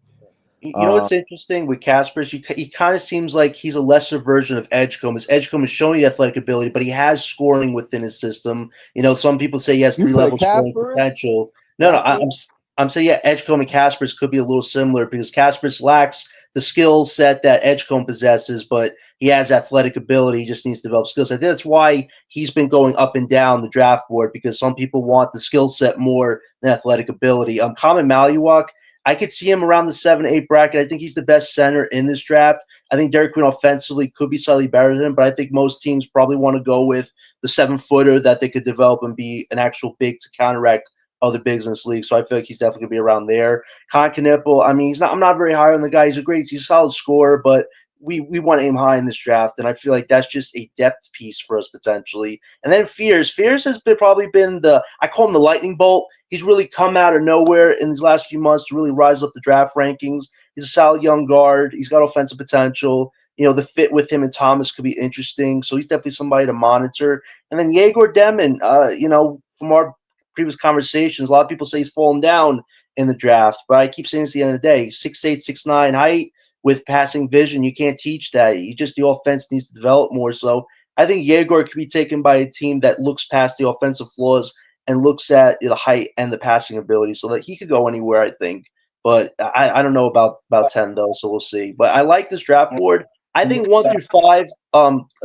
you know what's interesting with Casper is he kind of seems like he's a lesser version of Edgecombe. As Edgecombe is showing the athletic ability, but he has scoring within his system. You know, some people say he has you three say level scoring Casper is? potential. No, Casper? I'm saying yeah, Edgecombe and Casper's could be a little similar because Casper's lacks the skill set that Edgecombe possesses, but he has athletic ability. He just needs to develop skills. I think that's why he's been going up and down the draft board because some people want the skill set more than athletic ability. Common Maluak, I could see him around the 7-8 bracket. I think he's the best center in this draft. I think Derek Queen offensively could be slightly better than him, but I think most teams probably want to go with the 7-footer that they could develop and be an actual big to counteract other bigs in this league. So I feel like he's definitely gonna be around there. Con Knipple, I mean, I'm not very high on the guy. He's a solid scorer, but we want to aim high in this draft, and I feel like that's just a depth piece for us potentially. And then Fears has probably been I call him the lightning bolt. He's really come out of nowhere in these last few months to really rise up the draft rankings. He's a solid young guard. He's got offensive potential. You know, the fit with him and Thomas could be interesting. So he's definitely somebody to monitor. And then Yegor Demon, from our previous conversations, a lot of people say he's fallen down in the draft, but I keep saying it's the end of the day. 6'8", 6'9" height with passing vision. You can't teach that. The offense needs to develop more. So I think Yegor could be taken by a team that looks past the offensive flaws and looks at the height and the passing ability so that he could go anywhere, I think. But I don't know about 10, though, so we'll see. But I like this draft board. I think 1 through 5,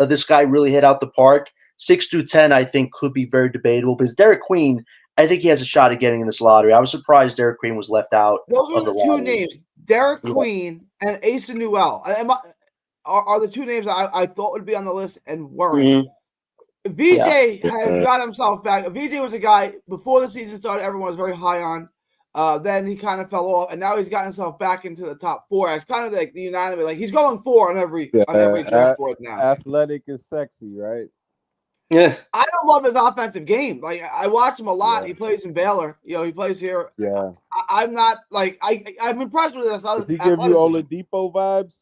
this guy really hit out the park. 6 through 10, I think, could be very debatable because Derek Queen, I think he has a shot at getting in this lottery. I was surprised Derek Queen was left out. Those are the two lottery. names, Derek Queen and Asa Newell. Are the two names I thought would be on the list and weren't. Mm-hmm. VJ has got himself back. VJ was a guy before the season started, everyone was very high on. Then he kind of fell off, and now he's gotten himself back into the top 4. It's kind of like the unanimous. Like he's going 4 on every draft board now. Athletic is sexy, right? Yeah, I don't love his offensive game. Like I watch him a lot. Yeah. He plays in Baylor. He plays here. Yeah, I'm not like I'm impressed with this. Does he give you Oladipo vibes?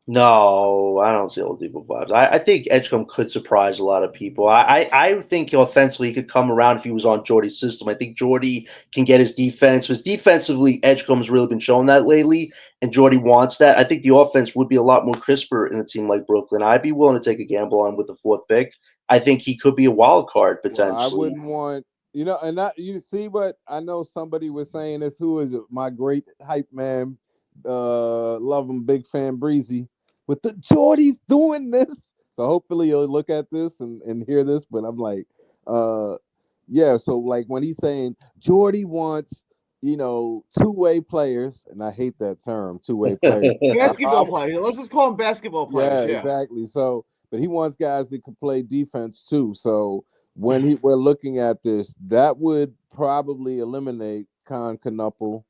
No, I don't see Oladipo vibes. I think Edgecombe could surprise a lot of people. I think offensively he could come around if he was on Jordy's system. I think Jordy can get his defense. Because defensively, Edgecombe's really been showing that lately, and Jordy wants that. I think the offense would be a lot more crisper in a team like Brooklyn. I'd be willing to take a gamble on with the 4th pick. I think he could be a wild card potentially. Well, I wouldn't want, and you see what I know somebody was saying this. Who is it? My great hype man, love him, big fan Breezy. With the Jordy's doing this. So hopefully you'll look at this and hear this. But I'm like, yeah. So like when he's saying Jordy wants, two-way players, and I hate that term, two-way players. Basketball players. Let's just call them basketball players. Yeah, exactly. So, but he wants guys that can play defense too. So when we're looking at this, that would probably eliminate Con Knuppel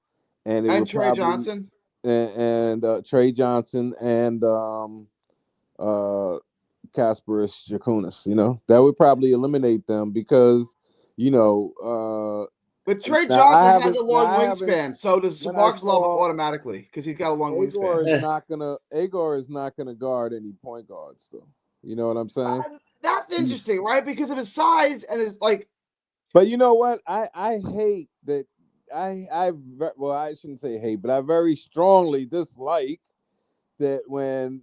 and Trey Johnson. And Trey Johnson and Kasparis Jakunas, that would probably eliminate them because, but Trey Johnson has a long wingspan, so does Marks love him automatically because he's got a long wingspan. Agor is not gonna guard any point guards, though. You know what I'm saying? That's interesting, right? Because of his size and his like. But you know what? I hate that. I shouldn't say hate, but I very strongly dislike that when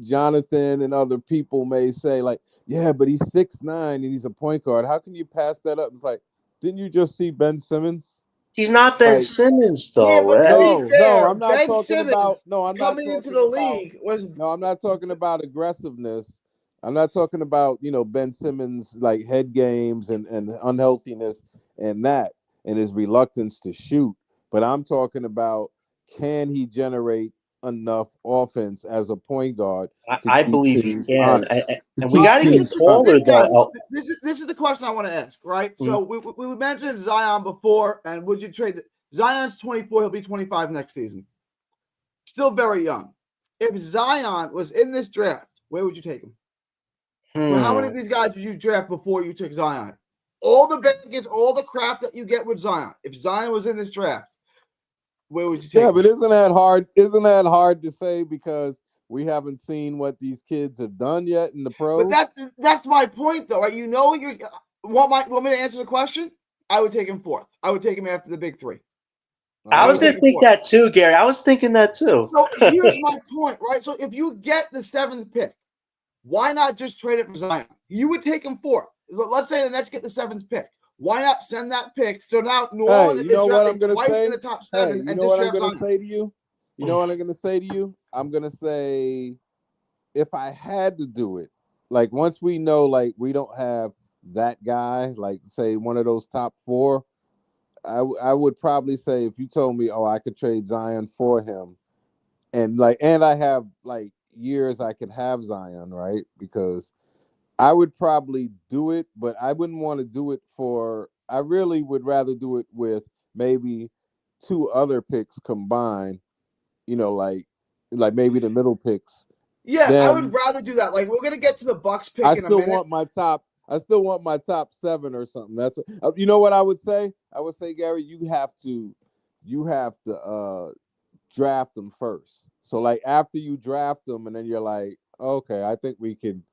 Jonathan and other people may say like, yeah, but he's 6'9" and he's a point guard. How can you pass that up? It's like, didn't you just see Ben Simmons? He's not Ben Simmons though. Yeah, but no, I'm not Ben talking Simmons about. No, I'm not coming into the league was. No, I'm not talking about aggressiveness. I'm not talking about Ben Simmons like head games and unhealthiness and that. And his reluctance to shoot, but I'm talking about can he generate enough offense as a point guard? I believe he can, and we got to get taller. This is the question I want to ask, right? Mm-hmm. So we mentioned Zion before, and would you trade Zion's 24? He'll be 25 next season. Still very young. If Zion was in this draft, where would you take him? Well, how many of these guys did you draft before you took Zion? all the baggage, all the crap that you get with Zion. If Zion was in this draft, where would you take Yeah, him? but isn't that hard? Isn't that hard to say because we haven't seen what these kids have done yet in the pros? But that's my point, though, right? You want me to answer the question? I would take him fourth. I would take him after the big three. I was going to think that too, Gary. I was thinking that too. So here's my point, right? So if you get the 7th pick, why not just trade it for Zion? You would take him fourth. Let's say the Nets get the 7th pick. Why not send that pick? So now New Orleans is drafted twice in the top 7 and just drafts Zion. Say to you? You know what I'm going to say to you? I'm going to say, if I had to do it, like once we know, like we don't have that guy, like say one of those top 4, I would probably say if you told me, oh, I could trade Zion for him, and I have like years I could have Zion, right? Because I would probably do it, but I wouldn't want to do it for. I really would rather do it with maybe 2 other picks combined. You know, like maybe the middle picks. Yeah, I would rather do that. Like we're gonna get to the Bucks pick in a minute. I still want my top 7 or something. That's you know what I would say. I would say, Gary, you have to draft them first. So like after you draft them, and then you're like, okay, I think we could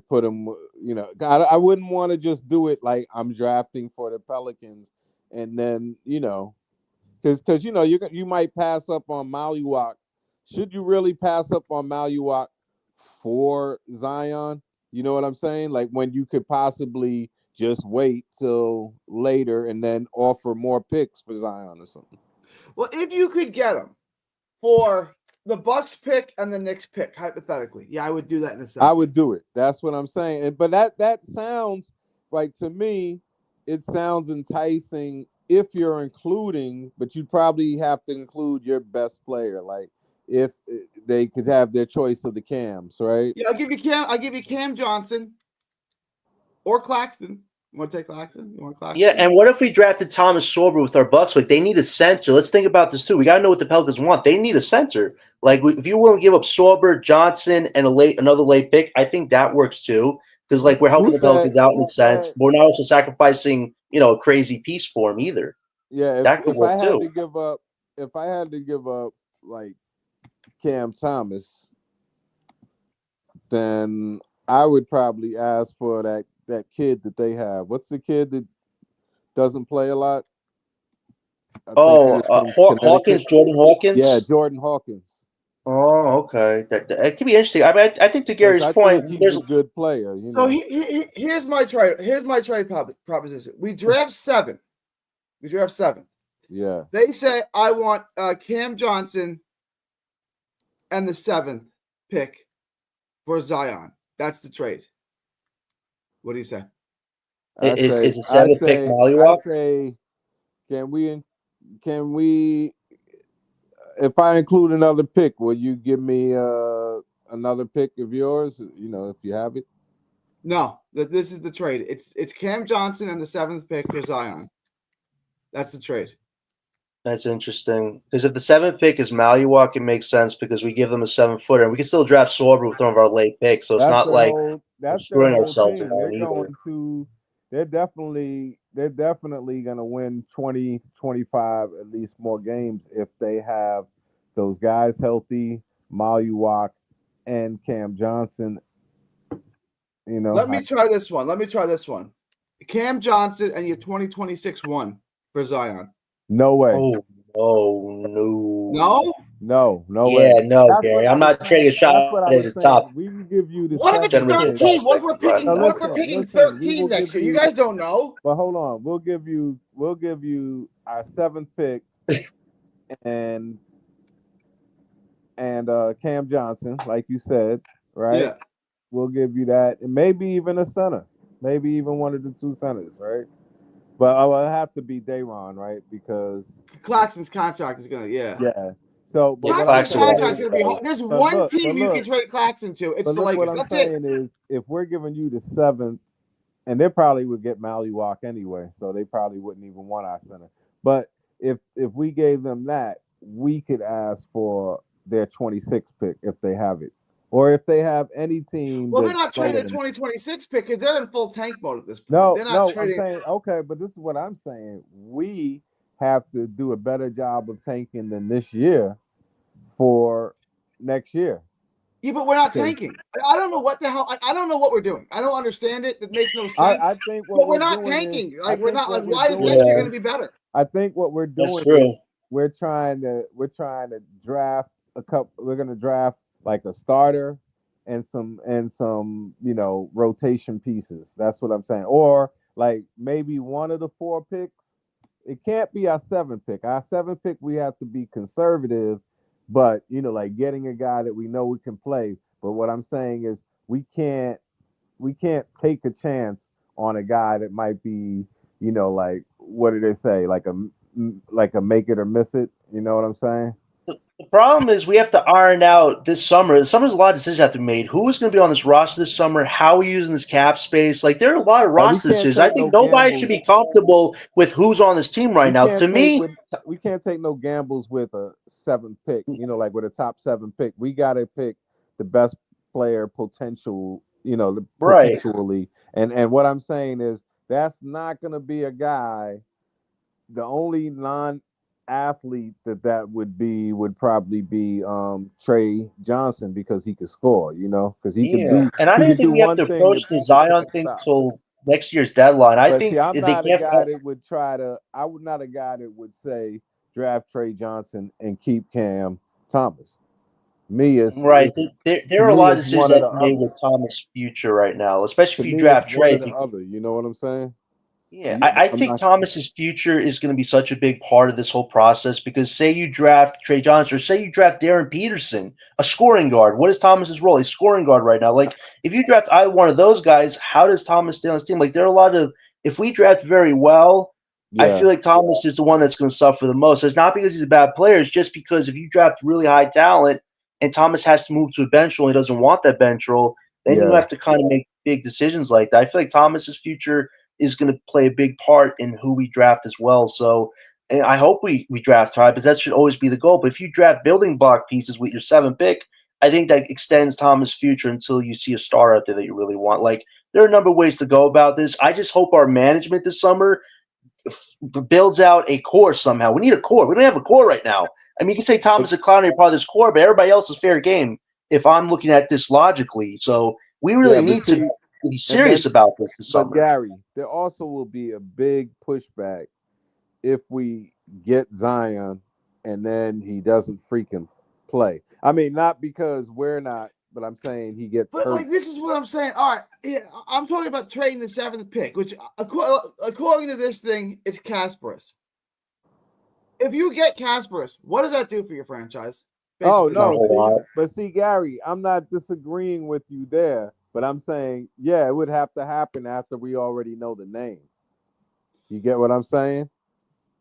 put them. You know, I wouldn't want to just do it like I'm drafting for the Pelicans, and then because you might pass up on Maluak. Should you really pass up on Maluak for Zion? You know what I'm saying? Like when you could possibly just wait till later and then offer more picks for Zion or something. Well, if you could get him for the Bucks pick and the Knicks pick, hypothetically, yeah, I would do that in a second. I would do it. That's what I'm saying. But that sounds like, to me, it sounds enticing if you're including, but you'd probably have to include your best player. Like if they could have their choice of the Cams, right? Yeah, I'll give you Cam Johnson or Claxton. You want to take Claxton? You want Claxton? Yeah, and what if we drafted Thomas Sorber with our Bucks? Like they need a center. Let's think about this too. We got to know what the Pelicans want. They need a center. Like if you want to give up Sorber, Johnson, and another late pick, I think that works too. Because like we're helping the Pelicans out in a sense. We're not also sacrificing a crazy piece for him either. Yeah, that could work too. If I had to give up like Cam Thomas, then I would probably ask for that kid that they have. What's the kid that doesned play a lot? Hawkins, Jordan Hawkins. Yeah, Jordan Hawkins. Oh, okay. That could be interesting. I mean, I think to Gary's point, he's a good player. So here's my trade. Here's my trade proposition. We draft 7. Yeah. They say I want Cam Johnson and the 7th pick for Zion. That's the trade. What do you say? Is the 7th pick Maluak? I say, can we? If I include another pick, will you give me another pick of yours? If you have it. No, this is the trade. It's Cam Johnson and the 7th pick for Zion. That's the trade. That's interesting. Because if the 7th pick is Maluak, it makes sense because we give them a 7-footer, and we can still draft Sorber with one of our late picks. So it's not like we're screwing ourselves around either. They're definitely going to win 20, 25 at least more games if they have those guys healthy, Maluak and Cam Johnson. Let me try this one. Cam Johnson and your 2026 1 for Zion. No way. Oh no. No? No way. Yeah, no, Gary. I'm not trading a shot at the top. We can give you the. What if it's 13? What if we're picking 13 next year? You guys don't know. But hold on. We'll give you our 7th pick and Cam Johnson, like you said, right? Yeah. We'll give you that, and maybe even a center, maybe even one of the 2 centers, right? But I will have to be Dayron, right? Because Claxton's contract is gonna, yeah. So Claxton's contract's gonna be hard. There's one team you can trade Claxton to. It's the Lakers. What I'm saying is, if we're giving you the 7th, and they probably would get Maluak anyway, so they probably wouldn't even want our center. But if we gave them that, we could ask for their 26th pick if they have it, or if they have any team. Well, they're that's not trading the playing- 2026 pick because they're in full tank mode at this point. No, they're not I'm trading. saying okay, but this is what I'm saying. We have to do a better job of tanking than this year for next year. Yeah, but we're not Okay. tanking. I don't know what the hell. I don't know what we're doing. I don't understand it. It makes no sense. I think what but we're we're not doing tanking. is, Like I we're think not. what Like we're why is doing next year Yeah. going to be better? I think what we're That's doing true. is we're trying to draft a couple. We're going to draft like a starter and some rotation pieces. That's what I'm saying. Or like maybe one of the 4 picks. It can't be our 7 pick. Our 7 pick, we have to be conservative, but like getting a guy that we know we can play. But what I'm saying is we can't take a chance on a guy that might be, like what do they say, like a make it or miss it. You know what I'm saying? The problem is we have to iron out this summer. The summer's a lot of decisions have to be made. Who is going to be on this roster this summer? How are we using this cap space? Like there are a lot of But we roster can't decisions. I take think no nobody gambles. should be comfortable with who's on this team right We now. can't To take me, we can't take no gambles with a 7th pick. Like with a top 7 pick, we got to pick the best player potentially. right. And what I'm saying is that's not going to be a guy. The only non-athlete that would probably be Trey Johnson because he could score, because he can do And I he don't can do think we have one to thing approach that the people Zion can't thing stop. till next year's deadline. I But think see, I'm they not a can't. guy that would I would not a guy that would say draft Trey Johnson and keep Cam Thomas. Right. There are a me, lot of it's decisions one or that the to be made other. with Thomas' future right now, especially To if you me, it's draft one Trey. or the other. You know what I'm saying? Yeah, I I'm think not. Thomas's future is going to be such a big part of this whole process because say you draft Trey Johnson or say you draft Darren Peterson, a scoring guard. What is Thomas's role? He's scoring guard right now. Like if you draft either one of those guys, how does Thomas stay on this team? Like there are a lot of if we draft very well, I Yeah, feel like Thomas is the one that's going to suffer the most. It's not because he's a bad player. It's just because if you draft really high talent and Thomas has to move to a bench role, he doesn't want that bench role, then you yeah. have to kind of make big decisions like that. I feel like Thomas's future is going to play a big part in who we draft as well. So and I hope we draft high, but that should always be the goal. But if you draft building block pieces with your 7th pick, I think that extends Thomas' future until you see a star out there that you really want. Like there are a number of ways to go about this. I just hope our management this summer builds out a core somehow. We need a core. We don't have a core right now. I mean, you can say Thomas and Clowney are part of this core, but everybody else is fair game if I'm looking at this logically. So we really need to be serious about this But summer. Gary, there also will be a big pushback if we get Zion and then he doesn't freaking play. I mean, not because we're not, but I'm saying he gets But hurt. like this is what I'm saying. All right, yeah, I'm talking about trading the 7th pick, which according to this thing, it's Kasparis. If you get Kasparis, what does that do for your franchise? Oh Basically, Not a no, whole lot. but see, Gary, I'm not disagreeing with you there, but I'm saying, yeah, it would have to happen after we already know the name. You get what I'm saying?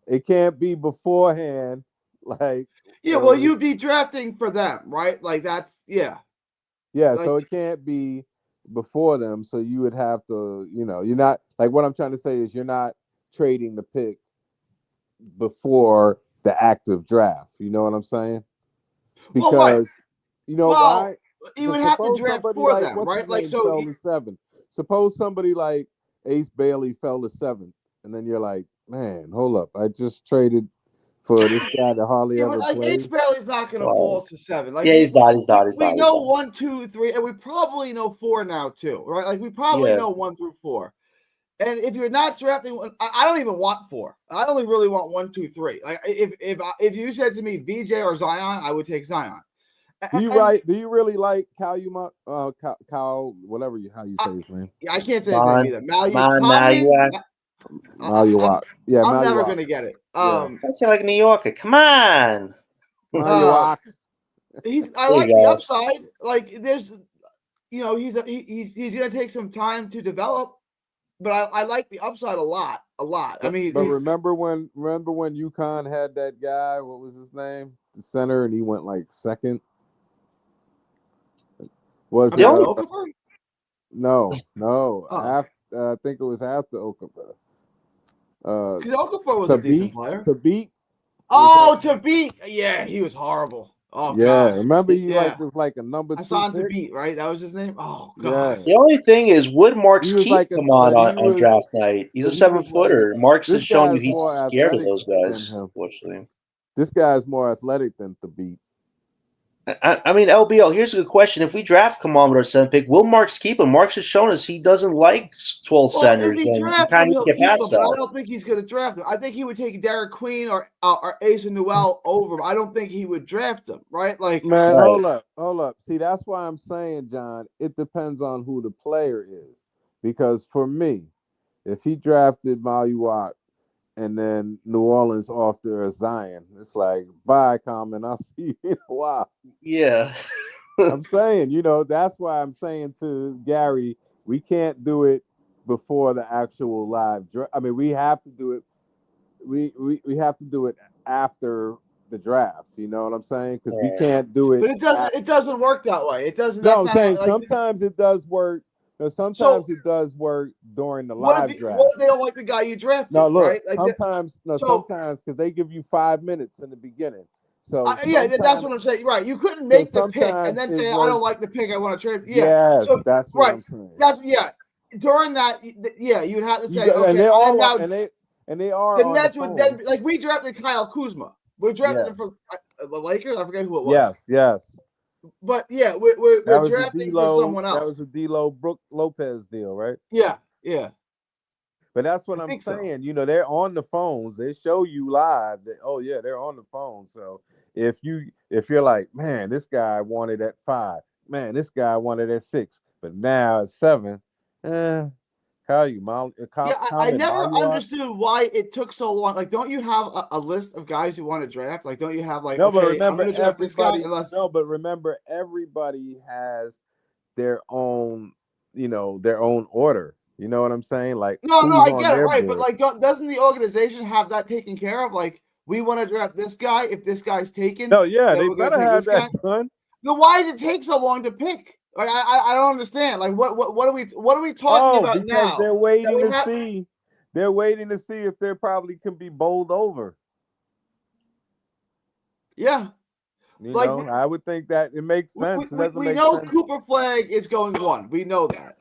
It can't be beforehand, like yeah. Well, you'd be drafting for them, right? Like that's yeah. yeah. Like, So it can't be before them. So you would have to, you're not like what I'm trying to say is you're not trading the pick before the active draft. You know what I'm saying? Because well, you know well, why? you would But have to suppose draft somebody for like them, what's right? his Like name so. fell to 7. Suppose somebody like Ace Bailey fell to 7th, and then you're like, man, hold up, I just traded for this guy that hardly Yeah, ever but like played. Ace Bailey's not going to fall to 7. Like Yeah, he's not. He's not. He's we not. know 1, 2, 3, and we probably know 4 now too, right? Like we probably know 1 through 4. And if you're not drafting one, I don't even want 4. I only really want 1, 2, 3. Like if you said to me VJ or Zion, I would take Zion. Do you really like Kyle Kyle, whatever how you say his name? I can't say his name either. Maluak. Yeah, I'm never Maluak. gonna get it. Yeah. I sound like a New Yorker. Come on. Maluak. I like the upside. Like there's, he's gonna take some time to develop, but I like the upside a lot. I mean, but remember when UConn had that guy? What was his name? The center, and he went like 2nd. Was it Okafor? No. Oh. After, I think it was after Okafor. Because Okafor was a decent player. To beat. To beat. Yeah, he was horrible. Oh Yeah, gosh. remember he Yeah. was like a number 2 Hassan to pick. beat, right? That was his name. Oh Yeah. gosh. The only thing is, would Marks He was Keep like come on draft night? He's a but he was 7-footer. Marks this has shown you guy's he's more scared of athletic those than guys, him. unfortunately. This guy's more athletic than the beat. I mean, LBL, here's a good question. If we draft Kaman with our 7th pick, will Marks keep him? Marks has shown us he doesn't like tall Well, if centers, he and you drafts kind him, of need he'll to get keep him, past but I that. don't think he's going to draft him. I think he would take Derek Queen or Asa Newell over him. I don't think he would draft him, right? Like, Man, Right. hold up. See, that's why I'm saying, John, it depends on who the player is. Because for me, if he drafted Maluat and then New Orleans after Zion, it's like, bye, Common. I'll see you in a while. Yeah. I'm saying, that's why I'm saying to Gary, we can't do it before the actual live draft. I mean, we have to do it. We have to do it after the draft. You know what I'm saying? Because we can't do it. but it doesn't work that way. It doesn't. No, That's I'm saying not like. sometimes it does work. Sometimes it does work during the What live draft. what if they don't like the guy you drafted? No, look. Right? Like sometimes because they give you 5 minutes in the beginning. So yeah, that's what I'm saying. Right? You couldn't make the pick and then say, "I don't like the pick. I want to trade." Yeah. Yes, so that's what I'm saying. That's During that, you'd have to say, "Okay." And they and are, now, and they are. the on Nets the would phone. then like we drafted Kyle Kuzma. We drafted him for the Lakers. I forget who it was. Yes. But yeah, we're drafting for someone else. That was the D'Lo Brook Lopez deal, right? Yeah. But that's what I I'm think so. saying. They're on the phones. They show you live that, oh yeah, they're on the phone. So if you're like, man, this guy wanted at 5, man, this guy wanted at 6, but now at 7, I never understood why it took so long. Like, don't you have a list of guys you want to draft? Like, don't you have like, no, but okay, remember, I'm going to draft this guy unless. No, but remember, everybody has their own, their own order. You know what I'm saying? Like, No, I get it, right? board. But like, doesn't the organization have that taken care of? Like, we want to draft this guy. If this guy's taken, no, yeah, they we're gonna better take have this that done. Then why does it take so long to pick? Like, I don't understand. Like, what are we talking about because now? they're waiting to see. They're waiting to see if they probably can be bowled over. Yeah. I would think that it makes sense. We know sense. Cooper Flag is going 1. We know that.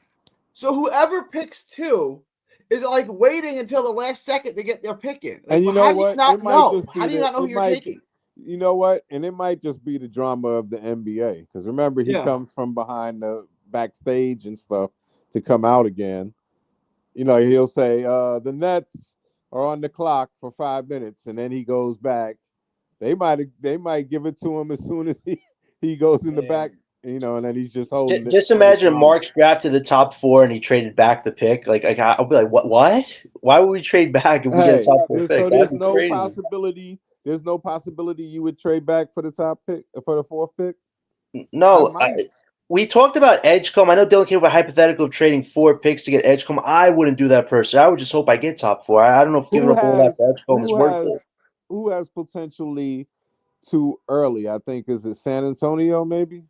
So whoever picks 2 is like waiting until the last second to get their pick in. Like, and you know what? How do you not know who you're taking? You know what? And it might just be the drama of the NBA. Because remember, he comes from behind the backstage and stuff to come out again. He'll say, the Nets are on the clock for 5 minutes, and then he goes back. They might give it to him as soon as he goes in the back, and then he's just holding. Just imagine Marks drafted the top 4 and he traded back the pick. Like I'll be like, what? Why would we trade back if we get a top 4 pick? So there's no possibility. There's no possibility you would trade back for the top pick for the 4th pick. No, we talked about Edgecombe. I know Dylan came with a hypothetical of trading 4 picks to get Edgecombe. I wouldn't do that personally. I would just hope I get top 4. I don't know if giving up all that for Edgecombe is worth it. Who has potentially too early? I think is it San Antonio maybe.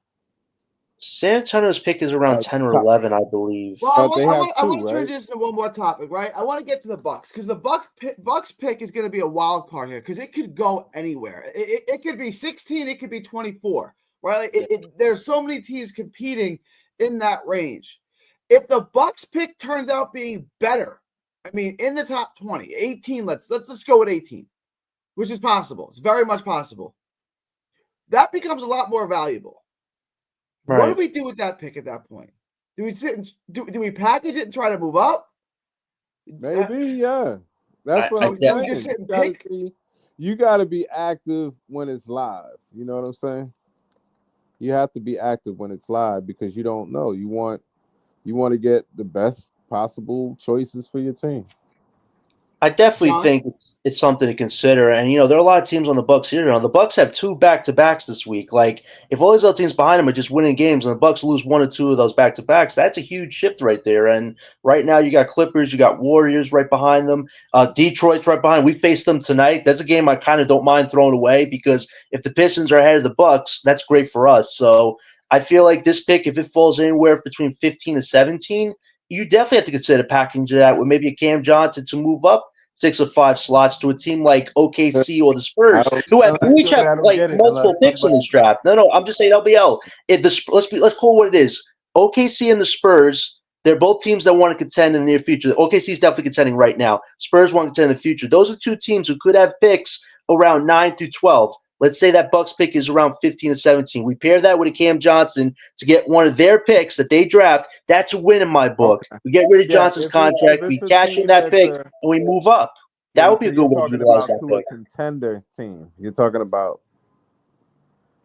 San Antonio's pick is around 10 or 11, I believe. Well, I want to transition to one more topic, right? I want to get to the Bucks because the Bucks pick is going to be a wild card here because it could go anywhere. It could be 16, it could be 24, right? There's so many teams competing in that range. If the Bucks pick turns out being better, I mean, in the top 20, 18, let's just go with 18, which is possible. It's very much possible. That becomes a lot more valuable. Right. What do we do with that pick at that point? Do we sit and do we package it and try to move up? Maybe, yeah. That's what I'm saying. Just sit and pick? You got to be active when it's live. You know what I'm saying? You have to be active when it's live because you don't know. You want to get the best possible choices for your team. I definitely think it's something to consider. And, there are a lot of teams on the Bucks here. The Bucks have 2 back-to-backs this week. Like, if all these other teams behind them are just winning games and the Bucks lose 1 or 2 of those back-to-backs, that's a huge shift right there. And right now you got Clippers, you got Warriors right behind them. Detroit's right behind. We face them tonight. That's a game I kind of don't mind throwing away because if the Pistons are ahead of the Bucks, that's great for us. So I feel like this pick, if it falls anywhere between 15 and 17, you definitely have to consider packaging that with maybe a Cam Johnson to move up. 6 of 5 slots to a team like OKC or the I Spurs, don't, who unless each have I don't like get it. multiple Unless picks in this somebody, draft. No, I'm just saying LBL. Let's call it what it is. OKC and the Spurs. They're both teams that want to contend in the near future. OKC is definitely contending right now. Spurs want to contend in the future. Those are two teams who could have picks around 9 through 12. Let's say that Bucks pick is around 15 to 17. We pair that with a Cam Johnson to get one of their picks that they draft. That's a win in my book. okay. We get rid of Yeah, Johnson's if contract. We it's a cash in team that that's pick, and we move up. That would be a so good you're way to talking utilize about that to a pick. contender team. You're talking about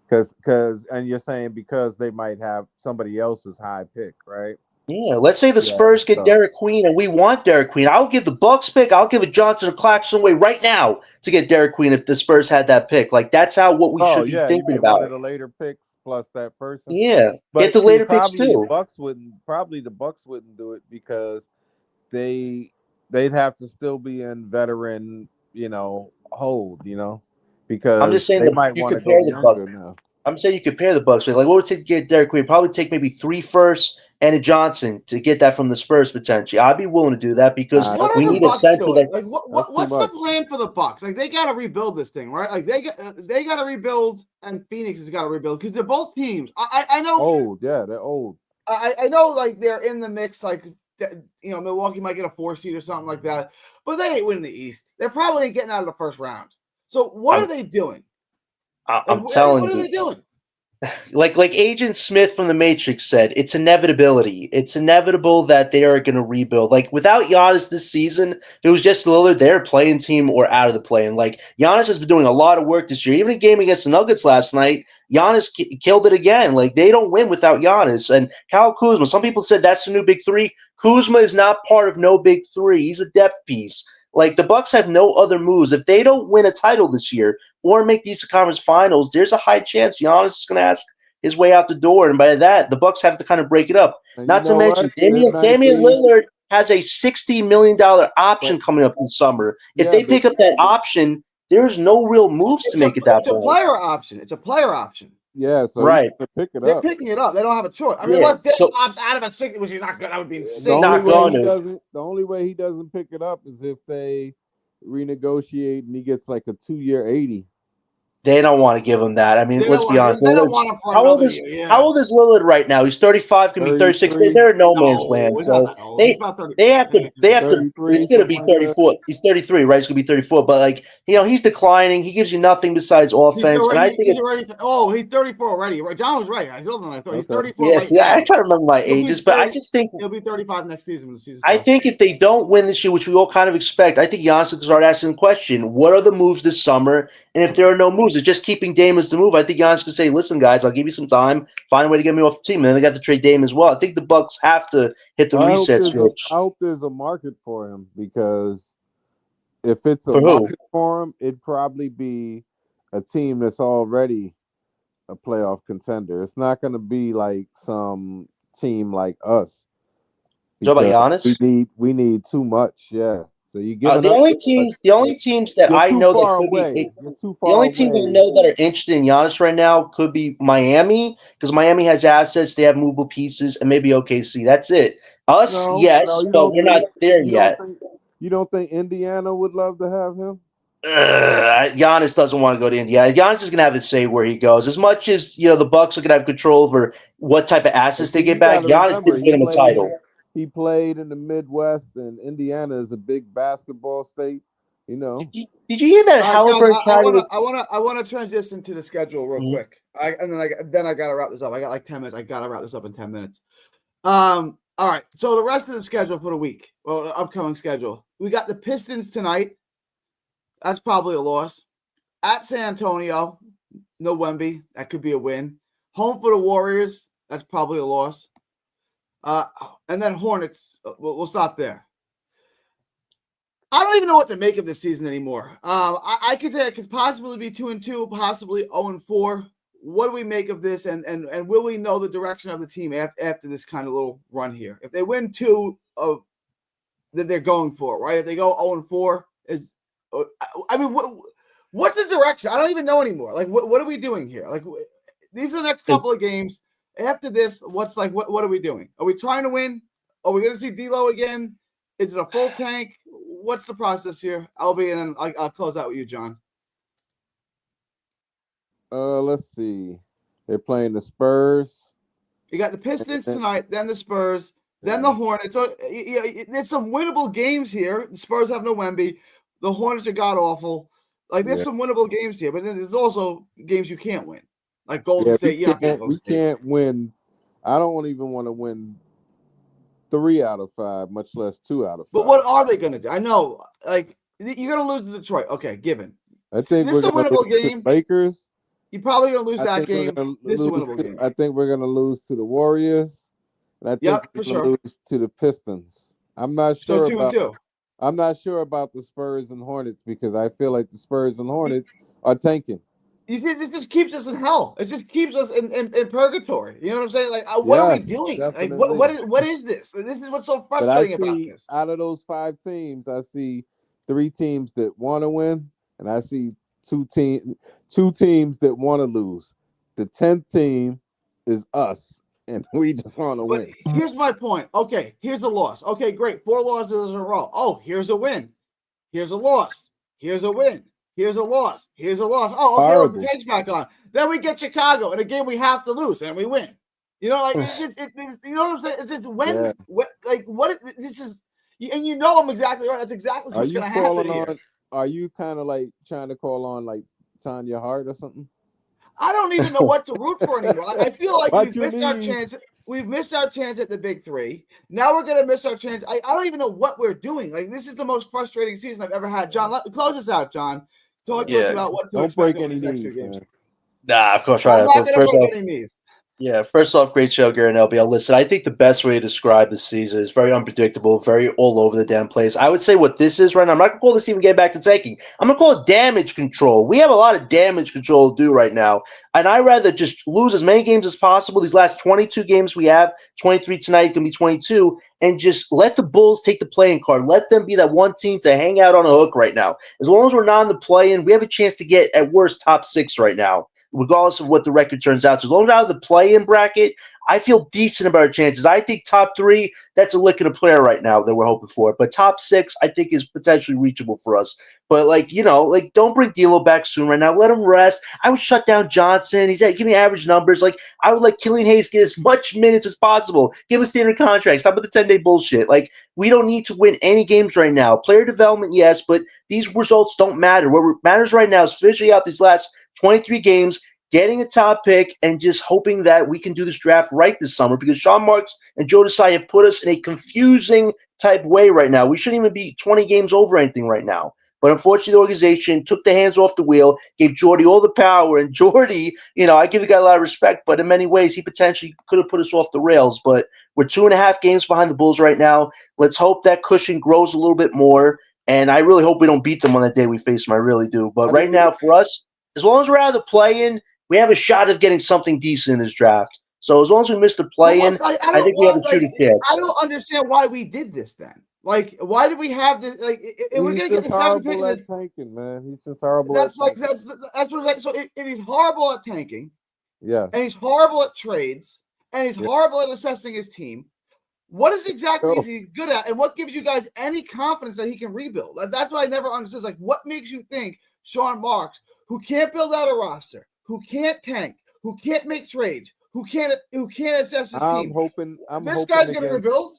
and you're saying because they might have somebody else's high pick, right? Yeah, let's say the Yeah. Spurs get So, Derek Queen, and we want Derek Queen. I'll give the Bucks pick. I'll give a Johnson or Claxton away right now to get Derek Queen if the Spurs had that pick. Like that's what we should be you thinking mean about. one of the later picks plus that person? Yeah, get But the see, later picks too. Probably the Bucks wouldn't do it because they'd have to still be in veteran, hold, I'm because just saying they that might you want to compare go the Bucks. younger now. I'm saying you compare the Bucks. Like, what would it take to get Derek Queen? Probably take maybe 3 firsts and a Johnson to get that from the Spurs potentially. I'd be willing to do that because What we are the need a Bucks center doing? that. Like, That's too what's the much. plan for the Bucks? Like, they got to rebuild this thing, right? Like, they got to rebuild, and Phoenix has got to rebuild because they're both teams. I know. Old, yeah, they're old. I know, like they're in the mix. Like, Milwaukee might get a 4 seed or something like that, but they ain't winning the East. They're probably ain't getting out of the first round. So, what are they doing? I'm Like, telling what are you. they doing? Like Agent Smith from the Matrix said, it's inevitability. It's inevitable that they are going to rebuild. Like without Giannis this season, if it was just Lillard, they're a playing team or out of the play. And like Giannis has been doing a lot of work this year. Even a game against the Nuggets last night, Giannis killed it again. Like they don't win without Giannis. And Kyle Kuzma, some people said that's the new big three. Kuzma is not part of no big three. He's a depth piece. Like the Bucks have no other moves. If they don't win a title this year or make the Eastern Conference Finals, there's a high chance Giannis is going to ask his way out the door, and by that, the Bucks have to kind of break it up. And Not to mention, Damian Lillard has a $60 million option coming up this summer. If they pick up that option, there's no real moves to make at that point. It's a player option. It's a player option. Yeah, so right. Pick it They're up. picking it up. They don't have a choice. I mean, Yeah, unless they opt out of a 60, which is not good. That would be insane. The only way he doesn't pick it up is if they renegotiate and he gets like a 2-year 80. They don't want to give him that. I mean, let's be honest. They don't want him for how another year. Yeah. How old is Lillard right now? He's 35, can be 36. They're in no man's land. So they have to. It's going to be 34. He's 33, right? It's going to be 34. But like he's declining. He gives you nothing besides offense. He's 34 already. Right? John was right. He's 34. Yeah, see, I try to remember my ages, but I just think he'll be 35 next season. When the season I think if they don't win this year, which we all kind of expect, I think Giannis will start asking the question: what are the moves this summer? And if there are no moves, it's just keeping Dame as the move. I think Giannis can say, "Listen, guys, I'll give you some time, find a way to get me off the team." And then they got to trade Dame as well. I think the Bucks have to hit the reset switch. I hope there's a market for him because if it's a market for him, it'd probably be a team that's already a playoff contender. It's not going to be like some team like us. Talk about Giannis. We need too much. Yeah. So you give the only teams that I know that could be the only teams I know that are interested in Giannis right now could be Miami because Miami has assets, they have movable pieces, and maybe OKC. That's it. Us, yes, but we're not there yet. You don't think Indiana would love to have him? Giannis doesn't want to go to Indiana. Giannis is going to have his say where he goes. As much as the Bucks are going to have control over what type of assets they get back, Giannis didn't get him a title. He played in the Midwest, and Indiana is a big basketball state. Did you hear that Halliburton? I want to transition to the schedule real quick. Then I got to wrap this up. I got like 10 minutes. I got to wrap this up in 10 minutes. All right. So the rest of the schedule for the week, the upcoming schedule, we got the Pistons tonight. That's probably a loss. At San Antonio, no Wemby. That could be a win. Home for the Warriors. That's probably a loss. And then Hornets. We'll stop there. I don't even know what to make of this season anymore. I could say it could possibly be 2-2, possibly 0-4. What do we make of this? And will we know the direction of the team after this kind of little run here? If they win 2 that they're going for, right? If they go 0-4, what's the direction? I don't even know anymore. Like, what are we doing here? Like, these are the next couple of games. After this, what are we doing? Are we trying to win? Are we going to see D'Lo again? Is it a full tank? what's the process here? I'll close out with you, John. Let's see. They're playing the Spurs. You got the Pistons tonight, then the Spurs, then the Hornets. So there's some winnable games here. The Spurs have no Wemby. The Hornets are god awful. Like there's some winnable games here, but then there's also games you can't win. Like Golden State, we can't win. I don't even want to win 3 out of 5, much less 2 out of 5. But what are they going to do? I know, like you're going to lose to Detroit. Okay, given. I think this is a winnable game. Lakers. You're probably going to lose that game. This is a winnable game. I think we're going to lose to the Warriors, and I think we're going to lose to the Pistons. I'm not sure. So 2-2. I'm not sure about the Spurs and Hornets because I feel like the Spurs and Hornets are tanking. You see, this just keeps us in hell. It just keeps us in purgatory. You know what I'm saying? Like, what are we doing? Definitely. Like, what is this? This is what's so frustrating about this. Out of those 5 teams, I see 3 teams that want to win, and I see 2 teams that want to lose. The 10th team is us, and we just want to win. Here's my point. Okay, here's a loss. Okay, great. 4 losses in a row. Oh, here's a win. Here's a loss. Here's a win. Here's a loss. Here's a loss. Oh, okay, look, the tank's back on. Then we get Chicago in a game we have to lose, and we win. You know, like you know what I'm saying? It's just when like what this is, and you know I'm exactly right. That's exactly what's going to happen here. Are you kind of like trying to call on like Tanya Hart or something? I don't even know what to root for anymore. I feel like we've missed our chance. We've missed our chance at the big 3. Now we're going to miss our chance. I don't even know what we're doing. Like, this is the most frustrating season I've ever had. John, close us out, John. Talk to us about what to expect in these next 2 games. Nah, of course, right. I'm not going to break any knees. Yeah, first off, great show, Gary and LBL. Listen, I think the best way to describe the season is very unpredictable, very all over the damn place. I would say what this is right now, I'm not going to call this even getting back to tanking. I'm going to call it damage control. We have a lot of damage control to do right now, and I'd rather just lose as many games as possible. These last 22 games we have, 23 tonight, going to be 22, and just let the Bulls take the playing card. Let them be that one team to hang out on a hook right now. As long as we're not in the play-in, we have a chance to get, at worst, top 6 right now, regardless of what the record turns out. So as long as we're out of the play-in bracket, I feel decent about our chances. I think top 3, that's a lick of a player right now that we're hoping for. But top 6, I think, is potentially reachable for us. But, don't bring D'Lo back soon right now. Let him rest. I would shut down Johnson. Give me average numbers. I would let Killian Hayes get as much minutes as possible. Give him a standard contract. Stop with the 10-day bullshit. We don't need to win any games right now. Player development, yes, but these results don't matter. What matters right now is finishing out these last 23 games, getting a top pick, and just hoping that we can do this draft right this summer because Sean Marks and Joe Desai have put us in a confusing type way right now. We shouldn't even be 20 games over anything right now. But unfortunately, the organization took the hands off the wheel, gave Jordy all the power. And Jordy, I give the guy a lot of respect, but in many ways, he potentially could have put us off the rails. But we're 2.5 games behind the Bulls right now. Let's hope that cushion grows a little bit more. And I really hope we don't beat them on that day we face them. I really do. But right now, for us, as long as we're out of the play-in, we have a shot of getting something decent in this draft. So as long as we miss the play-in, I think we have a shooting chance. I don't understand why we did this then. Why did we have this? We're gonna get the 7th pick. At tanking, man. He's just horrible. That's what. So if he's horrible at tanking, yes, and he's horrible at trades, and he's horrible at assessing his team, what is exactly is he good at, and what gives you guys any confidence that he can rebuild? That's what I never understood. What makes you think Sean Marks, who can't build out a roster, who can't tank, who can't make trades, who can't assess his team? This guy's going to rebuild.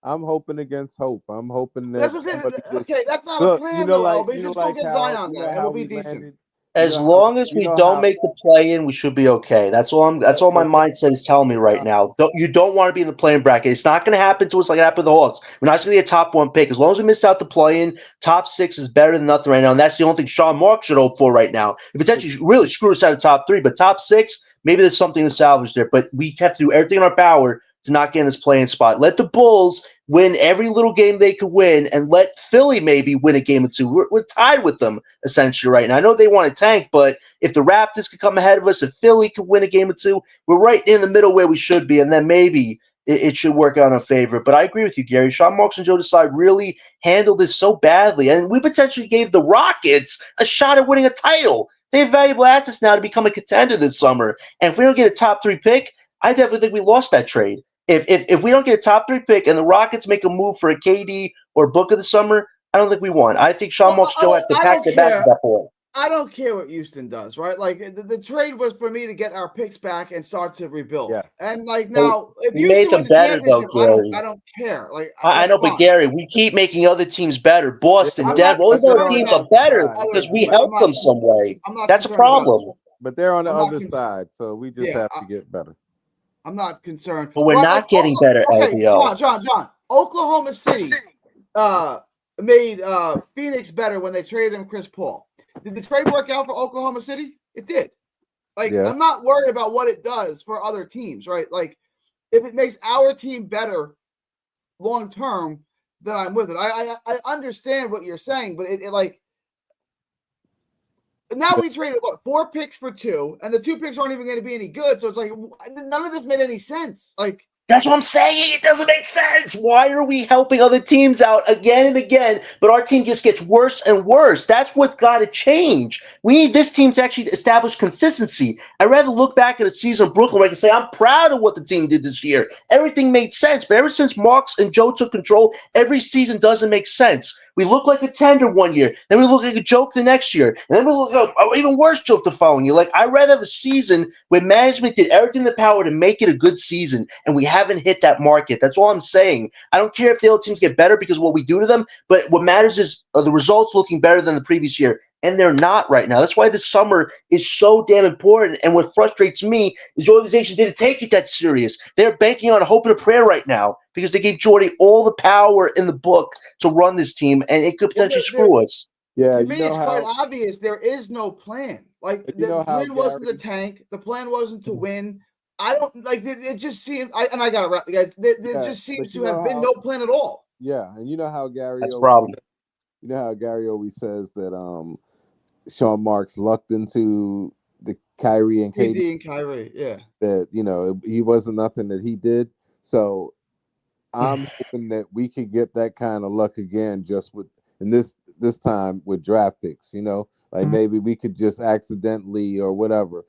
I'm hoping against hope. I'm hoping that. That's what I'm saying. Okay, that's not a plan, though. Just go get Zion there, and we'll be decent. As long as we don't make the play-in, we should be okay. That's all my mindset is telling me right now. You don't want to be in the play-in bracket. It's not going to happen to us like it happened to the Hawks. We're not going to get a top 1 pick. As long as we miss out the play-in, top 6 is better than nothing right now, and that's the only thing Sean Marks should hope for right now. It potentially really screw us out of top 3, but top 6, maybe there's something to salvage there. But we have to do everything in our power to not get in this play-in spot. Let the Bulls win every little game they could win, and let Philly maybe win a game or 2. We're tied with them, essentially, right now. I know they want to tank, but if the Raptors could come ahead of us, if Philly could win a game or 2, we're right in the middle where we should be, and then maybe it should work out in our favor. But I agree with you, Gary. Sean Marks and Joe Desai really handled this so badly, and we potentially gave the Rockets a shot at winning a title. They have valuable assets now to become a contender this summer, and if we don't get a top 3 pick, I definitely think we lost that trade. If we don't get a top 3 pick and the Rockets make a move for a KD or Booker this summer, I don't think we won. I think Sean Marks still has to I pack don't the bag care. at that point. I don't care what Houston does, right? Like the trade was for me to get our picks back and start to rebuild. Yes. And like now, if we made Houston them wins the better, though, championship, Gary. I don't care. Like I that's know, but fine. Gary, we keep making other teams better. Boston, I'm Denver, not all these other concerned teams about are better other because we teams. I'm help not- them some way. I'm not That's a concerned about- problem. But they're on the I'm not other con- side, so we just Yeah, have to get better. I'm not concerned. But we're Well, not getting better, Okay, LBL. John. Oklahoma City made Phoenix better when they traded him Chris Paul. Did the trade work out for Oklahoma City? It did. Like, Yeah. I'm not worried about what it does for other teams, right? Like, if it makes our team better long term, then I'm with it. I understand what you're saying, but it like now we traded 4 picks for 2, and the 2 picks aren't even going to be any good. So it's like none of this made any sense. Like, That's what I'm saying. It doesn't make sense. Why are we helping other teams out again and again, but our team just gets worse and worse? That's what's got to change. We need this team to actually establish consistency. I'd rather look back at a season in Brooklyn where I can say, I'm proud of what the team did this year. Everything made sense. But ever since Marks and Joe took control, every season doesn't make sense. We look like a tender one year, then we look like a joke the next year, and then we look like an even worse joke the following year. Like, I'd rather have a season where management did everything in their power to make it a good season, and we haven't hit that market. That's all I'm saying. I don't care if the other teams get better because of what we do to them, but what matters is are the results looking better than the previous year, and they're not right now. That's why this summer is so damn important, and what frustrates me is the organization didn't take it that serious. They're banking on hope and a prayer right now because they gave Jordy all the power in the book to run this team, and it could potentially screw us. Yeah, to you me, know it's quite how obvious there is no plan. Like you know the how plan wasn't to Gary- tank. The plan wasn't to win. I don't like it. Just seemed. I got to wrap, guys. There just seems to have been no plan at all. Yeah, and you know how Gary That's a always problem. you know how Gary always says that Sean Marks lucked into the Kyrie and KD, KD and Kyrie, yeah. that he wasn't nothing that he did. So I'm hoping that we could get that kind of luck again, just with in this time with draft picks. Like maybe we could just accidentally or whatever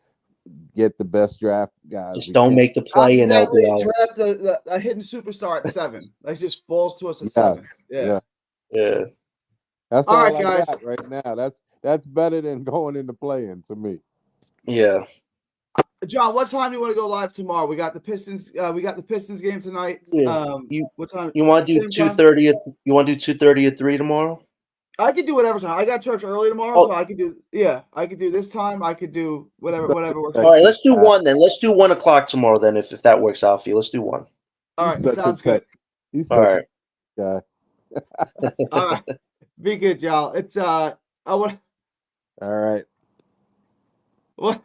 get the best draft guys. Just don't make the play in Accidentally LBL. draft a hidden superstar at 7. That just falls to us at 7. Yeah. That's All all right, I guys. got right now. That's better than going into playing to me. Yeah. John, what time do you want to go live tomorrow? We got the Pistons. We got the Pistons game tonight. Yeah. What time? You want to do 2:30? You want to do 2:30 at 3 tomorrow? I could do whatever time. I got church early tomorrow, so I could do. Yeah, I could do this time. I could do whatever works. All right, let's do 1 then. Let's do 1 o'clock tomorrow then, if that works out for you. Let's do 1. All right, sounds good. He's all right, guy. All right, be good, y'all. It's I want. All right. Well,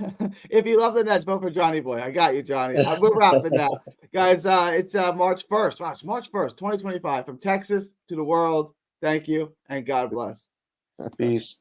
if you love the Nets, vote for Johnny Boy. I got you, Johnny. We're wrapping now, guys. It's March 1st. Wow, it's March 1st, 2025. From Texas to the world. Thank you, and God bless. peace.